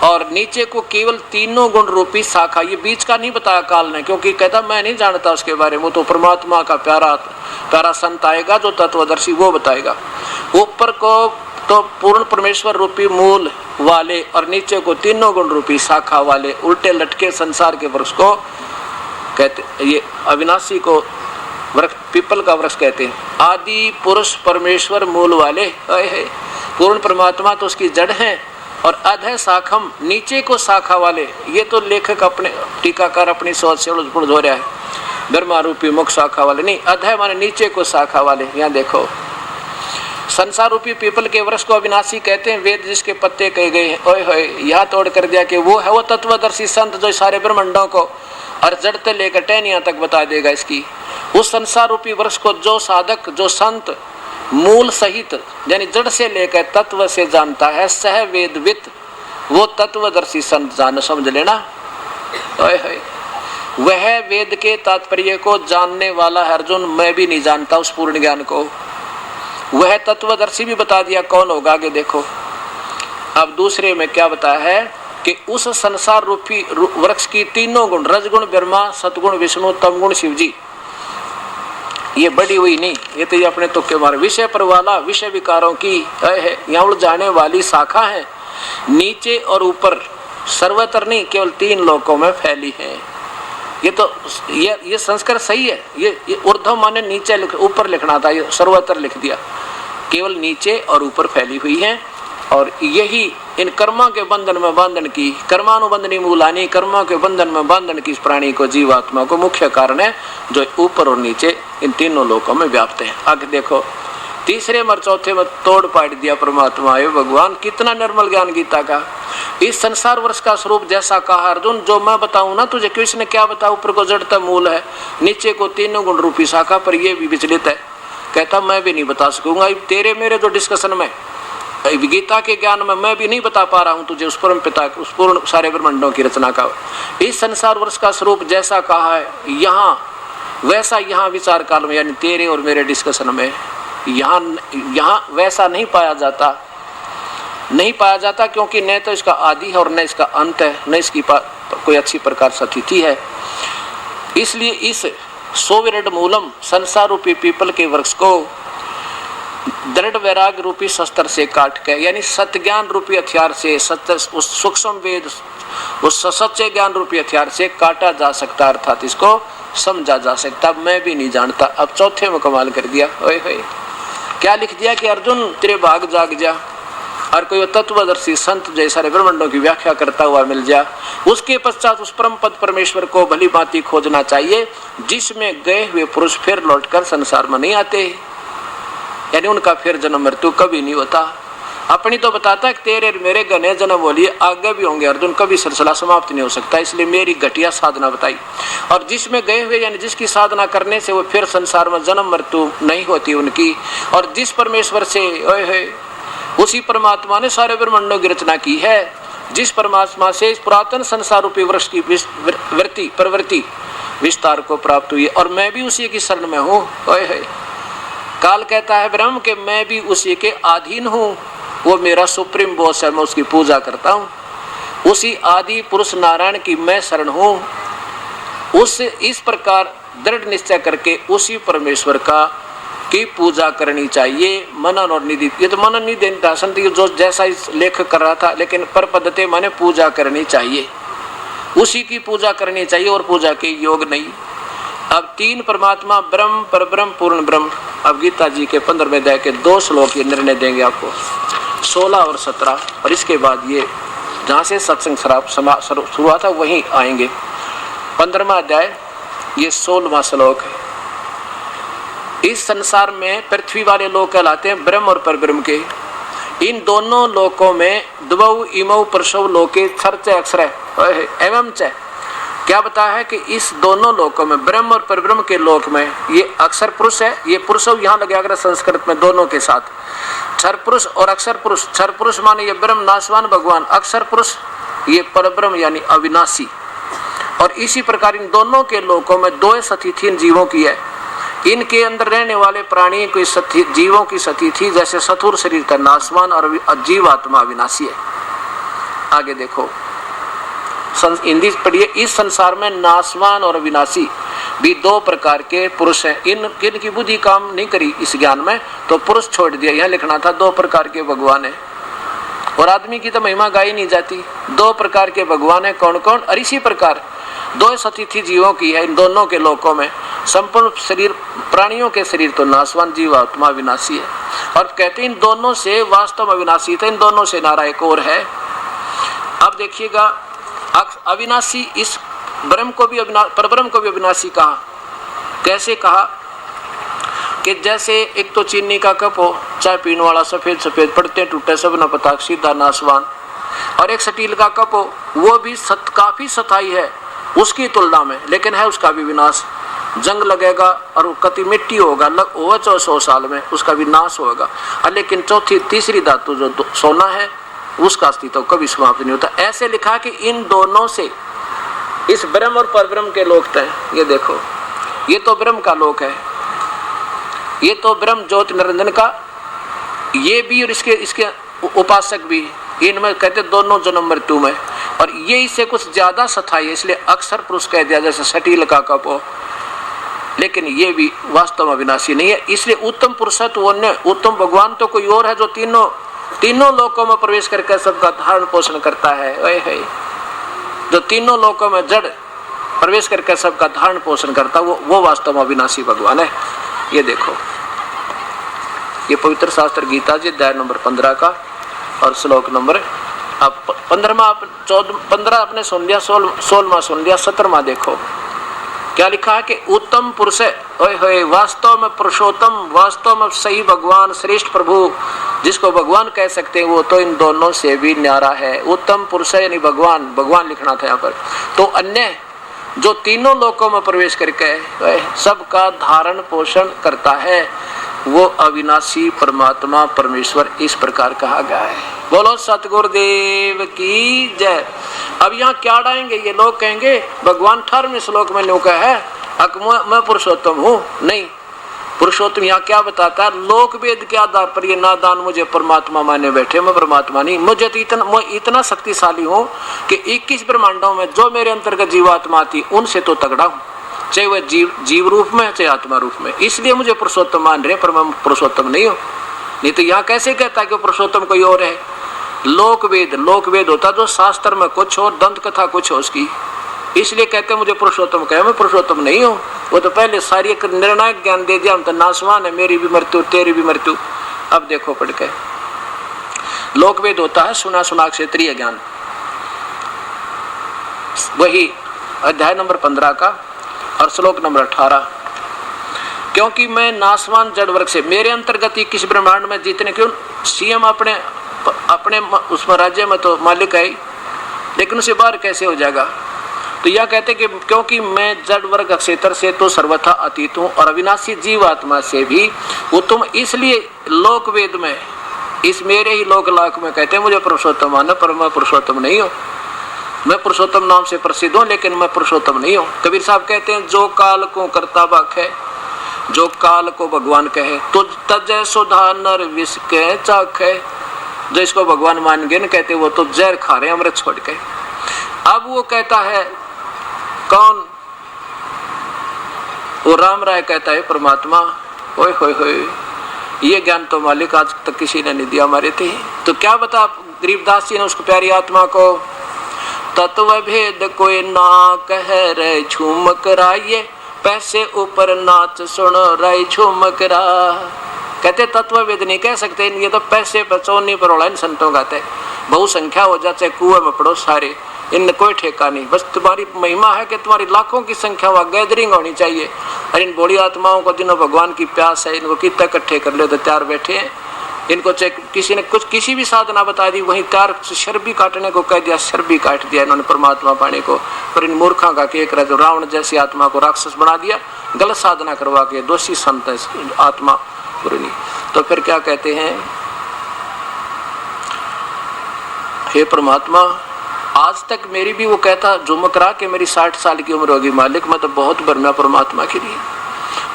S1: और नीचे को केवल तीनों गुण रूपी शाखा। ये बीच का नहीं बताया काल ने, क्योंकि कहता मैं नहीं जानता उसके बारे में, वो तो परमात्मा का प्यारा संत आएगा जो तत्वदर्शी, वो बताएगा। ऊपर को तो पूर्ण परमेश्वर रूपी मूल वाले, और नीचे को तीनों गुण रूपी शाखा वाले, उल्टे लटके संसार के वृक्ष को कहते, ये अविनाशी को वृक्ष, पीपल का वृक्ष कहते हैं। आदि पुरुष परमेश्वर मूल वाले, पूर्ण परमात्मा तो उसकी जड़ है, और अधः शाखम, नीचे को शाखा वाले, ये तो लेखक अपने टीकाकार अपनी सोच से उलझ हो रहा है, ब्रह्मा रूपी मुख शाखा वाले नहीं, अधः माने नीचे को शाखा वाले। यहाँ देखो संसार रूपी पीपल के वृक्ष को अविनाशी कहते हैं, वेद जिसके पत्ते कहे गए हैं। ओए होए, यहाँ तोड़ कर दिया कि वो है वो तत्वदर्शी संत जो सारे ब्रह्मांडों को और जड़ से लेकर टहनियां तक बता देगा इसकी। उस संसार रूपी वृक्ष को जो साधक, जो संत मूल सहित यानी जड़ से लेकर तत्व से जानता है, सह वेदवित, वो तत्वदर्शी संत जान समझ लेना। वह वेद के तात्पर्य को जानने वाला है अर्जुन, मैं भी नहीं जानता उस पूर्ण ज्ञान को। वह तत्वदर्शी भी बता दिया कौन होगा, आगे देखो। अब दूसरे में क्या बताया है कि उस संसार रूपी वृक्ष की तीनों गुण, रजगुण ब्रह्मा, सतगुण विष्णु, तमगुण शिव जी, ये बड़ी हुई नहीं, ये तो ये अपने तुक्के मारे। विषय पर वाला विषय विकारों की है, यहाँ उलझाने वाली शाखा है, नीचे और ऊपर, सर्वत्र नहीं, केवल 3 लोकों में फैली है। ये तो ये संस्कृत सही है। ये ऊर्ध्व माने नीचे, ऊपर लिखना था, ये सर्वत्र लिख दिया। केवल नीचे और ऊपर फैली हुई है, और यही इन कर्मों के बंधन में बांधन की, कर्मानुबंधनी मूलानी, कर्मों के बंधन में बांधन की इस प्राणी को, जीवात्मा को मुख्य कारण है, जो ऊपर और नीचे इन तीनों लोकों में व्याप्त है। आगे देखो, तीसरे और चौथे में तोड़ पाट दिया परमात्मा है भगवान। कितना निर्मल ज्ञान गीता का। इस संसार वर्ष का स्वरूप जैसा कहा अर्जुन, जो मैं बताऊं ना तुझे, कृष्ण क्या बताऊं, ऊपर को जड़ता मूल है, नीचे को तीनों गुण रूपी शाखा, पर ये भी विचलित है। कहता मैं भी नहीं बता सकूंगा तेरे मेरे जो डिस्कशन में, गीता के ज्ञान में मैं भी नहीं बता पा रहा हूं तुझे उस परम पिता, उस पूर्ण सारे ब्रह्मांडों की रचना का। इस संसार वर्ष का स्वरूप जैसा कहा है यहाँ, वैसा यहाँ विचार काल में, यानी तेरे और मेरे डिस्कशन में यहाँ वैसा नहीं पाया जाता, क्योंकि न तो इसका आदि है और न इसका अंत है, न इसकी कोई अच्छी प्रकार से तिथि है। इसलिए इस सोविरड मूलम, संसार रूपी पीपल के वृक्ष को दृढ़ वैराग रूपी शस्त्र से काट के, यानी सत्य ज्ञान रूपी हथियार से, सत्य उस सूक्ष्म वेद, उस सच्चे ज्ञान रूपी हथियार से काटा जा सकता, अर्थात इसको समझा जा सकता। मैं भी नहीं जानता। अब चौथे में कमाल कर दिया, ओए क्या लिख दिया कि अर्जुन तेरे भाग जाग जा, और कोई तत्वदर्शी संत जैसा ब्रह्मांडों की व्याख्या करता हुआ मिल जा। उसके पश्चात उस परम पद परमेश्वर को भली भांति खोजना चाहिए, जिसमें गए हुए पुरुष फिर लौटकर संसार में नहीं आते, यानी उनका फिर जन्म मृत्यु कभी नहीं होता। अपनी तो बताता है कि तेरे मेरे घने जन्म बोलिए आगे भी होंगे अर्जुन, कभी सिलसिला समाप्त नहीं हो सकता, इसलिए मेरी घटिया साधना बताई। और जिसमें गए हुए, यानी जिसकी साधना करने से वो फिर संसार में जन्म मृत्यु नहीं होती उनकी, और जिस परमेश्वर से उसी परमात्मा ने सारे ब्रह्मांडों की रचना की है, जिस परमात्मा से इस पुरातन संसार रूपी वृक्ष की प्रवृत्ति विस्तार को प्राप्त हुई, और मैं भी उसी की शरण में हूँ। काल कहता है ब्रह्म के मैं भी उसी के अधीन हूँ, वो मेरा सुप्रीम बॉस है, मैं उसकी पूजा करता हूँ। उसी आदि पुरुष नारायण की मैं शरण हूँ। इस प्रकार दृढ़ निश्चय करके उसी परमेश्वर की पूजा करनी चाहिए। मनन और निधि, ये तो मनन निधि दासन थी जो जैसा इस लेख कर रहा था, लेकिन पर पद्धति माने पूजा करनी चाहिए, उसी की पूजा करनी चाहिए और पूजा के योग नहीं। अब 3 परमात्मा, ब्रह्म, परब्रह्म, पूर्ण ब्रह्म। अब गीता जी के 15वें अध्याय के 2 श्लोक ये निर्णय देंगे आपको, 16 और 17, और इसके बाद ये जहाँ से सत्संग शुरू हुआ था वहीं आएंगे। 15वां अध्याय ये 16वां श्लोक है। इस संसार में पृथ्वी वाले लोग कहलाते हैं ब्रह्म और परब्रह्म के। इन दोनों लोकों में द्वौ इमौ परशौ लोके छर्च अक्षर एवं च, क्या बताया है कि इस दोनों लोकों में, ब्रह्म और परब्रह्म के लोक में, ये अक्षर पुरुष है, ये पुरुषव यहाँ लगे अगर संस्कृत में दोनों के साथ, क्षर पुरुष और अक्षर पुरुष। क्षर पुरुष माने ये ब्रह्म नाशवान भगवान, अक्षर पुरुष ये परब्रह्म यानी अविनाशी। और इसी प्रकार इन दोनों के लोकों में 2 सतिथि जीवों की है। इनके अंदर रहने वाले प्राणी की जीवों की सतिथि जैसे सथुर शरीर का नाशवान और जीवात्मा अविनाशी है। आगे देखो, हिंदी पढ़िए। इस संसार में नाशवान और अविनाशी भी 2 प्रकार के पुरुष हैं। इनकी बुद्धि काम नहीं करी इस ज्ञान में तो पुरुष छोड़ दिया। यहाँ लिखना था 2 प्रकार के भगवान है, और आदमी की तो महिमा गाई नहीं जाती। 2 प्रकार के भगवान है, कौन कौन? और इसी प्रकार 2 सतिथि जीवों की है इन दोनों के लोकों में। संपूर्ण शरीर प्राणियों के शरीर तो नाशवान, जीवात्मा अविनाशी है। और कहते हैं इन दोनों से वास्तव अविनाशी था, इन दोनों से नारा एक और है। अब देखिएगा, अविनाशी इस ब्रह्म को भी परब्रह्म को भी अविनाशी कहा। कैसे कहा कि जैसे एक तो चीनी का कप हो, चाय पीने वाला सफेद सफेद पड़ते टूटे सब न पता, सीधा नाशवान। और एक स्टील का कप हो, वो भी काफी सताई है उसकी तुलना में, लेकिन है उसका भी विनाश। जंग लगेगा और कति मिट्टी होगा, 100 साल में उसका विनाश होगा। लेकिन तीसरी धातु जो सोना है उसका अस्तित्व कभी समाप्त नहीं होता। ऐसे लिखा कि इन दोनों से इस ब्रह्म और परब्रह्म के लोक हैं। ये देखो, ये तो ब्रह्म का लोक है, ये तो ब्रह्म ज्योति निरंजन का, ये भी और इसके उपासक भी, इनमें कहते दोनों जन्म मृत्यु में, और ये इससे कुछ ज्यादा सथाई है, इसलिए अक्सर पुरुष कह दिया जैसे सटील का कपो, लेकिन ये भी वास्तव में अविनाशी नहीं है। इसलिए उत्तम पुरुषत्व अन्य, उत्तम भगवान तो कोई और है जो तीनों लोकों में प्रवेश करके सबका धारण पोषण करता है, जो तीनों लोकों में जड़ प्रवेश करके सबका धारण पोषण करता है, वो वास्तव में अविनाशी भगवान है। ये देखो, ये पवित्र शास्त्र गीता जी अध्याय नंबर 15 का और श्लोक नंबर 15 आपने सुन लिया, 16वां सुन लिया, 17वां देखो क्या लिखा है कि उत्तम पुरुष है, वास्तव में पुरुषोत्तम, वास्तव में सही भगवान, श्रेष्ठ प्रभु जिसको भगवान कह सकते हैं, वो तो इन दोनों से भी न्यारा है। उत्तम पुरुष है यानी भगवान लिखना था यहाँ पर। तो अन्य जो तीनों लोकों में प्रवेश करके सबका धारण पोषण करता है, वो अविनाशी परमात्मा परमेश्वर इस प्रकार कहा गया है। बोलो सतगुरुदेव की जय। अब यहाँ क्या डालेंगे ये लोग, कहेंगे भगवान 18वें श्लोक में न्यू कहा है मैं पुरुषोत्तम हूँ। नहीं, पुरुषोत्तम यहाँ क्या बताता है, लोक वेद के आधार पर ये नादान मुझे परमात्मा माने बैठे, मैं परमात्मा नहीं। मुझे तो मैं इतना शक्तिशाली हूँ कि 21 ब्रह्मांडों में जो मेरे अंतर्गत जीवात्मा थी उनसे तो तगड़ा हूँ, चाहे वह जीव रूप में चाहे आत्मा रूप में, इसलिए मुझे पुरुषोत्तम मान रहे, पर मैं पुरुषोत्तम नहीं हूँ। नहीं तो यहाँ कैसे कहता है कि पुरुषोत्तम कोई और है। लोक वेद होता जो शास्त्र में कुछ हो, दंत कथा कुछ हो उसकी, इसलिए कहते मुझे पुरुषोत्तम कहे, मैं पुरुषोत्तम नहीं हूँ। वो तो पहले सारी एक निर्णायक ज्ञान दे दिया, हम तो नासवान है, मेरी भी मृत्यु तेरी भी मृत्यु। अब देखो पढ़ के, लोक वेद होता है सुना क्षेत्रीय ज्ञान, वही अध्याय नंबर 15 का और श्लोक नंबर 18। क्योंकि मैं नासवान जड़ वर्ग से, मेरे अंतर्गत 21 ब्रह्मांड में जितने, क्यों सीएम अपने उसमें राज्य में तो मालिक है, लेकिन उसे बाहर कैसे हो जाएगा। तो यह कहते कि क्योंकि मैं जड़ वर्ग क्षेत्र से तो सर्वथा अतीत हूँ और अविनाशी जीवात्मा से भी उत्तम, इसलिए लोक वेद में इस मेरे ही लोक लाख में कहते हैं मुझे पुरुषोत्तम माना, पर मैं पुरुषोत्तम नहीं हूँ। मैं पुरुषोत्तम नाम से प्रसिद्ध हूँ लेकिन मैं पुरुषोत्तम नहीं हूँ। कबीर साहब कहते हैं जो काल को करता बख है, जो काल को भगवान कहे, तो तजय सुधा नर विष के चाख है। जो इसको भगवान मान गए न, कहते वो तो जहर खा रहे हैं अमृत छोड़ के। अब वो कहता है कौन, वो राम राय कहता है परमात्मा, ओए होए होए, ये ज्ञान तो मालिक आज तक किसी ने नहीं दिया हमारे थे। तो क्या बता गरीबदास जी ने उसको प्यारी आत्मा को, तत्व भेद कोई ना कह रहे झूम कराइए, पैसे ऊपर नाच सुनो रही झूम करा। कहते तत्व वेद नहीं कह सकते, ये तो पैसे पर चौनी पर उड़ा इन संतों का थे, बहुसंख्या हो जाते कुएं में पड़ो सारे, इनने कोई ठेका नहीं। बस तुम्हारी महिमा है कि तुम्हारी लाखों की संख्या वहाँ गैदरिंग होनी चाहिए। और इन बड़ी आत्माओं को जिन्हों भगवान की प्यास है, इनको कितना इकट्ठे कर ले तो तैयार बैठे हैं। इनको चाहे किसी ने कुछ किसी भी साधना बता दी, वहीं तैयार शर्बी काटने को कह दिया, शर्बी काट दिया इन्होंने परमात्मा पाने को। पर इन मूर्खों का केक रहा, जो रावण जैसी आत्मा को राक्षस बना दिया, गलत साधना करवा के, दोषी संत आत्मा पूरी। तो फिर क्या कहते हैं, हे परमात्मा आज तक मेरी भी, वो कहता झुमक रहा कि मेरी 60 साल की उम्र होगी मालिक, मैं तो बहुत भरना परमात्मा के लिए,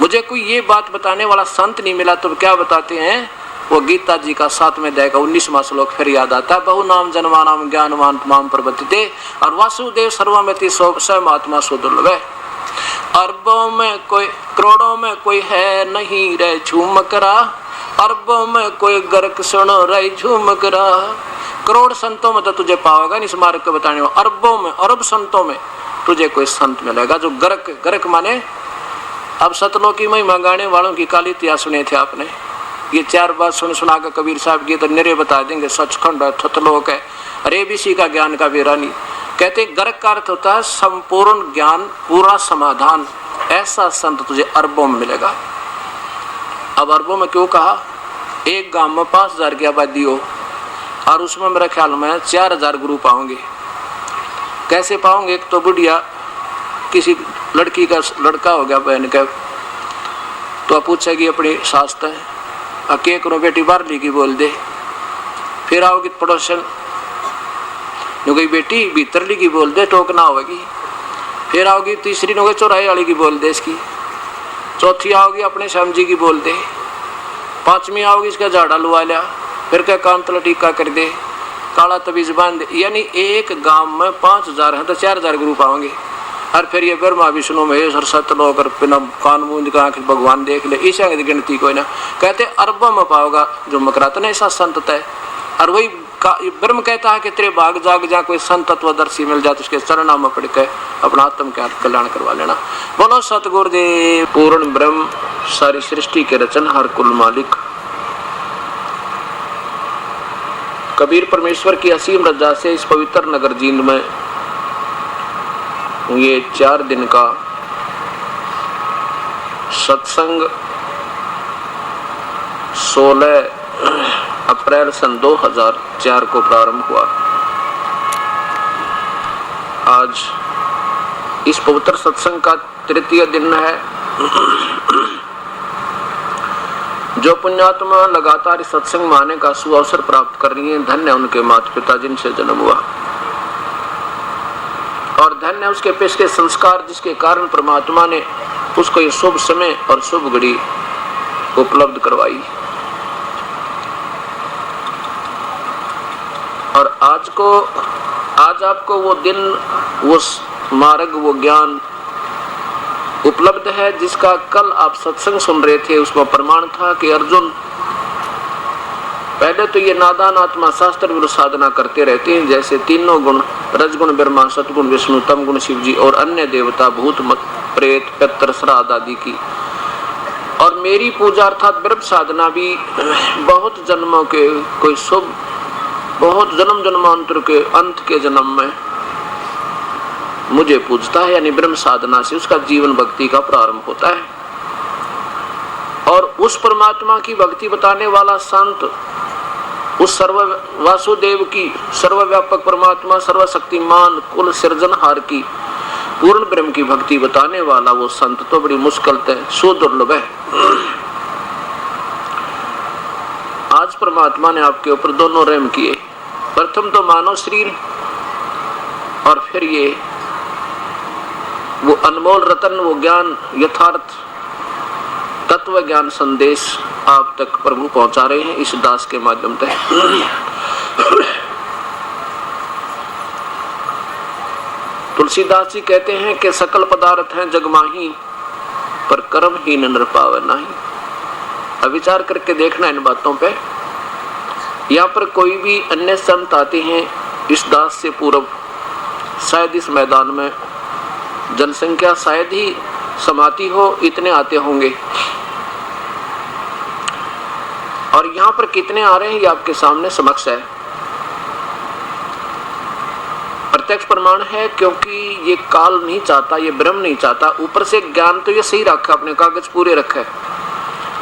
S1: मुझे कोई ये बात बताने वाला संत नहीं मिला। तो क्या बताते हैं, वो गीता जी का 7वें अध्याय का 19वां श्लोक फिर याद आता है, बहु नाम जन्मानाम ज्ञानवान तमाम प्रवर्तिते और वासुदेव सर्वमिति स्वयं आत्मा सुदुर्लभ है। अरबों में कोई, करोड़ों में कोई है नहीं रे झूम करा, अरबों में कोई गर्क सुनो रे झूम करा। करोड़ संतों में तो तुझे पाओगा नहीं, इस मार्ग को बताने वाला, अरबों में, अरब संतों में तुझे कोई संत मिलेगा जो गर्क माने। अब सतलोकी महिमा गाने वालों की काली इतिहास सुने थे आपने, ये 4 बात सुना कर कबीर साहब की तो निरे बता देंगे, सचखंड है, थतलोक है, अरे बीसी का ज्ञान का बेरा नहीं। कहते गर्क का अर्थ होता है संपूर्ण ज्ञान, पूरा समाधान, ऐसा संत तुझे अरबों में मिलेगा। अब अरबों में क्यों कहा, एक गांव में 5000 की आबादी हो और उसमें मेरा ख्याल में 4000 गुरु पाओगे। कैसे पाओगे, एक तो बुढ़िया किसी लड़की का लड़का हो गया बहन का, तो पूछेगी अपनी सास से, के करो बेटी बाहर ली की बोल दे। फिर आओगी पड़ोसन, गई बेटी भीतर ली की बोल दे, टोकना होगी। फिर आओगी तीसरी नो चौराहे वाली की बोल दे इसकी। चौथी आओगी अपने श्याम जी की बोल दे। 5वीं आओगी इसका झाड़ा लुआ लिया, फिर क्या कान तला टीका कर दे। काला तबीज बांध, यानी एक गांव में 5000 है तो 4000 ग्रुप आएंगे। और फिर ये ब्रह्मा विष्णु महेश और सतलोक और बिना कान बूंद का आंख भगवान देख ले, ऐसा गिनती कोई ना। कहते अरबों में पाओगा जो मकराता ना ऐसा संत है। और वही ब्रह्म कहता है कि तेरे भाग जाग जा कोई संत तत्वदर्शी मिल जाए तो उसके चरणों में पड़ के अपना आत्म का कल्याण करवा लेना। बोलो सतगुरुदेव। पूर्ण ब्रह्म सारी सृष्टि के रचन हर कुल मालिक कबीर परमेश्वर की असीम रजा से इस पवित्र नगर जींद में ये 4 दिन का सत्संग 16 अप्रैल सन 2004 को प्रारंभ हुआ। आज इस पवित्र सत्संग का 3य दिन है। जो पुण्यात्मा लगातार इस सत्संग में आने का सुअवसर प्राप्त कर रही हैं, धन्य उनके माता पिता जिनसे जन्म हुआ, और धन्य उसके पिछले संस्कार जिसके कारण परमात्मा ने उसको ये शुभ समय और शुभ घड़ी उपलब्ध करवाई। और आज आपको वो दिन, वो मार्ग, वो ज्ञान उपलब्ध है जिसका कल आप सत्संग सुन रहे थे। उसमें प्रमाण था कि अर्जुन पहले तो ये नादान आत्मा शास्त्र विरुद्ध साधना करते रहते हैं, जैसे तीनों गुण रजगुण ब्रह्मा, सतगुण विष्णु, तम गुण शिव जी और अन्य देवता भूत प्रेत पितर श्राद्ध आदि की। और मेरी पूजा अर्थात ब्रह्म साधना भी बहुत जन्मों के कोई शुभ, बहुत जन्म जन्मांतर के अंत के जन्म में मुझे पूजता है, यानी ब्रह्म साधना से उसका जीवन भक्ति का प्रारंभ होता है। और उस परमात्मा की भक्ति बताने वाला संत, उस सर्व वासुदेव की, सर्वव्यापक परमात्मा, सर्वशक्तिमान, कुल सृजनहार की पूर्ण ब्रह्म की भक्ति बताने वाला वो संत तो बड़ी मुश्किल है, सुदुर्लभ है। आज परमात्मा ने आपके ऊपर दोनों रहम किए। प्रथम तो मानव शरीर और फिर ये वो अनमोल रतन, वो ज्ञान, यथार्थ तत्व ज्ञान संदेश आप तक प्रभु पहुंचा रहे हैं इस दास के माध्यम से। तुलसीदास जी कहते हैं कि सकल पदार्थ हैं जग माही, पर कर्म ही नर पावे नाही। अब विचार करके देखना इन बातों पे। यहाँ पर कोई भी अन्य संत आते हैं इस दास से पूर्व, शायद इस मैदान में जनसंख्या शायद ही समाती हो, इतने आते होंगे। और यहाँ पर कितने आ रहे हैं ये आपके सामने समक्ष है, प्रत्यक्ष प्रमाण है। क्योंकि ये काल नहीं चाहता, ये ब्रह्म नहीं चाहता। ऊपर से ज्ञान तो ये सही रखा, अपने कागज पूरे रखे,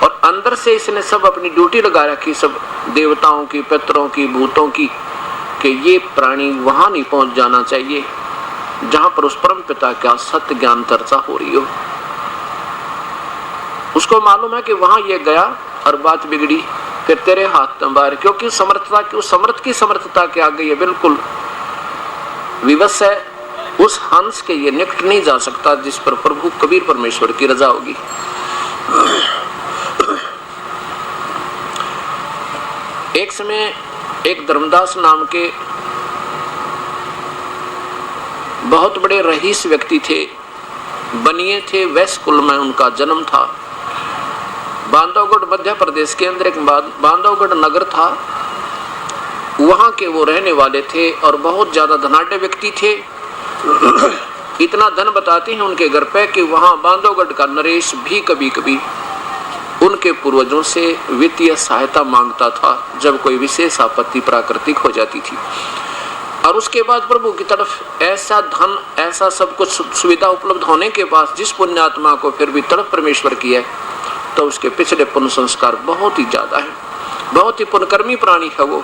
S1: और अंदर से इसने सब अपनी ड्यूटी लगा रखी, सब देवताओं की, पितरों की, भूतों की, कि ये प्राणी वहां नहीं पहुंच जाना चाहिए जहां पर उस परम पिता का सत्य ज्ञान चर्चा हो रही हो। उसको मालूम है कि वहां ये गया और बात बिगड़ी, फिर तेरे हाथ बाहर, क्योंकि समर्थता की, उस समर्थ की समर्थता के आगे ये बिल्कुल विवश है। उस हंस के ये निकट नहीं जा सकता जिस पर प्रभु कबीर परमेश्वर की रजा होगी। एक समय एक धर्मदास नाम के बहुत बड़े रईस व्यक्ति थे, बनिए थे, वैश्य कुल में उनका जन्म था। बांधवगढ़ मध्य प्रदेश के अंदर एक बांधवगढ़ नगर था, वहां के वो रहने वाले थे और बहुत ज्यादा धनाढ्य व्यक्ति थे। इतना धन बताते हैं उनके घर पे कि वहां बांधवगढ़ का नरेश भी कभी कभी उनके पूर्वजों से वित्तीय सहायता मांगता था जब कोई विशेष आपत्ति प्राकृतिक हो जाती थी। और उसके बाद प्रभु की तरफ ऐसा धन, ऐसा सब कुछ सुविधा उपलब्ध होने के बाद जिस पुण्यात्मा को फिर भी तरफ परमेश्वर की है, तो उसके पिछले पुण्य संस्कार बहुत ही ज्यादा है, बहुत ही पुण्यकर्मी प्राणी है वो,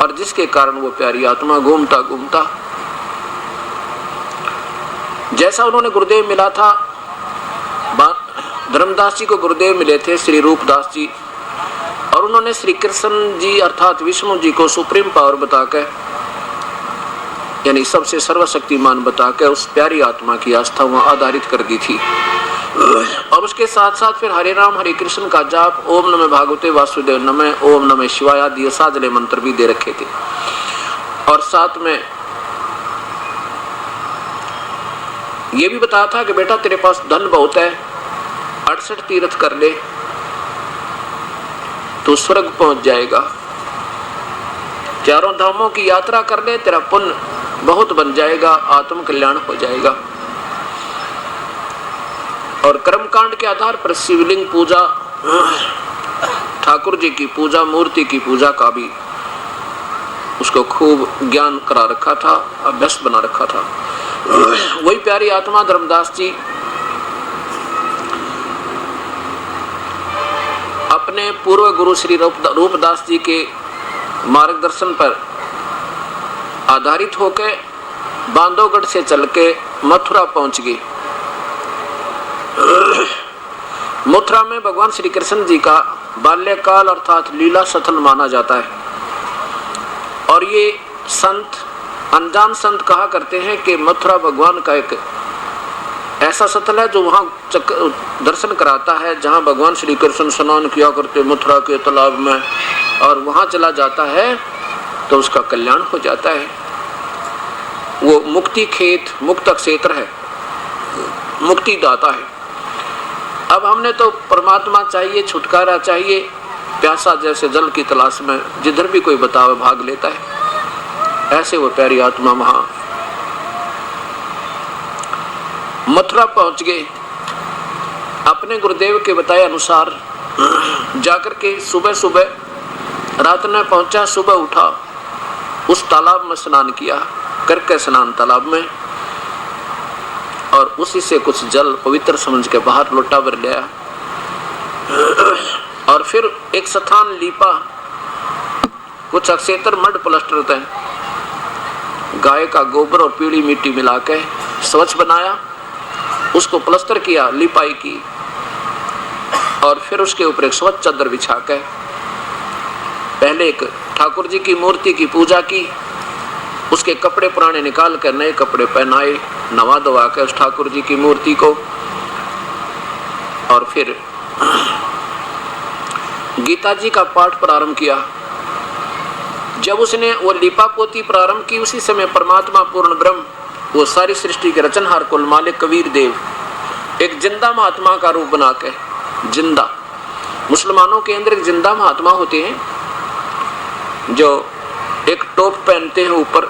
S1: और जिसके कारण वो प्यारी आत्मा घूमता घूमता, जैसा उन्होंने गुरुदेव मिला था, धर्मदास जी को गुरुदेव मिले थे श्री रूपदास जी, और उन्होंने श्री कृष्ण जी अर्थात विष्णु जी को सुप्रीम पावर बताकर, यानी सबसे सर्वशक्तिमान बताकर उस प्यारी आत्मा की आस्था वहां आधारित कर दी थी। और उसके साथ साथ फिर हरे राम हरे कृष्ण का जाप, ओम नमः भागवते वासुदेव नमः, ओम नमः शिवाय आदि साजले मंत्र भी दे रखे थे। और साथ में ये भी बताया था कि बेटा तेरे पास धन बहुत है, 68 तीर्थ कर ले तो स्वर्ग पहुंच जाएगा, चारों धामों की यात्रा कर ले, तेरा पुण्य बहुत बन जाएगा, आत्म कल्याण हो जाएगा। और कर्मकांड के आधार पर शिवलिंग पूजा, ठाकुर जी की पूजा, मूर्ति की पूजा का भी उसको खूब ज्ञान करा रखा था, अभ्यस्त बना रखा था। वही प्यारी आत्मा धर्मदास जी अपने पूर्व गुरु श्री रूपदास जी के मार्गदर्शन पर आधारित होकर बांधवगढ़ से चल के मथुरा पहुंच गए। मथुरा में भगवान श्री कृष्ण जी का बाल्यकाल अर्थात लीला सथल माना जाता है। और ये संत, अनजान संत कहा करते हैं कि मथुरा भगवान का एक ऐसा सथल है जो वहाँ दर्शन कराता है, जहाँ भगवान श्री कृष्ण स्नान किया करते मथुरा के तालाब में, और वहाँ चला जाता है तो उसका कल्याण हो जाता है। वो मुक्ति खेत, मुक्त क्षेत्र है, मुक्ति दाता है। अब हमने तो परमात्मा चाहिए, छुटकारा चाहिए, प्यासा जैसे जल की तलाश में जिधर भी कोई बतावे भाग लेता है। ऐसे वो प्यारी आत्मा वहां मथुरा पहुंच गए। अपने गुरुदेव के बताए अनुसार जाकर के सुबह सुबह रात में पहुंचा, सुबह उठा, उस तालाब में स्नान किया, करके स्नान तालाब में, और उसी से कुछ जल पवित्र समझ के बाहर लोटा भर लिया। और फिर एक स्थान लीपा, कुछ अक्षेत्र मड प्लास्टर थे, गाय का गोबर और पीली मिट्टी मिला के स्वच्छ बनाया, उसको प्लास्टर किया, लिपाई की, और फिर उसके ऊपर एक स्वच्छ चादर बिछा के पहले एक ठाकुर जी की मूर्ति की पूजा की, उसके कपड़े पुराने निकाल कर नए कपड़े पहनाए, नवा धवा के उस ठाकुर जी की मूर्ति को, और फिर गीता जी का पाठ प्रारंभ किया। जब उसने वो लिपा पोती प्रारंभ की, उसी समय परमात्मा पूर्ण ब्रह्म, वो सारी सृष्टि के रचनहार कुल मालिक कबीर देव एक जिंदा महात्मा का रूप बना के, जिंदा, मुसलमानों के अंदर एक जिंदा महात्मा होते हैं जो एक टोप पहनते हैं, ऊपर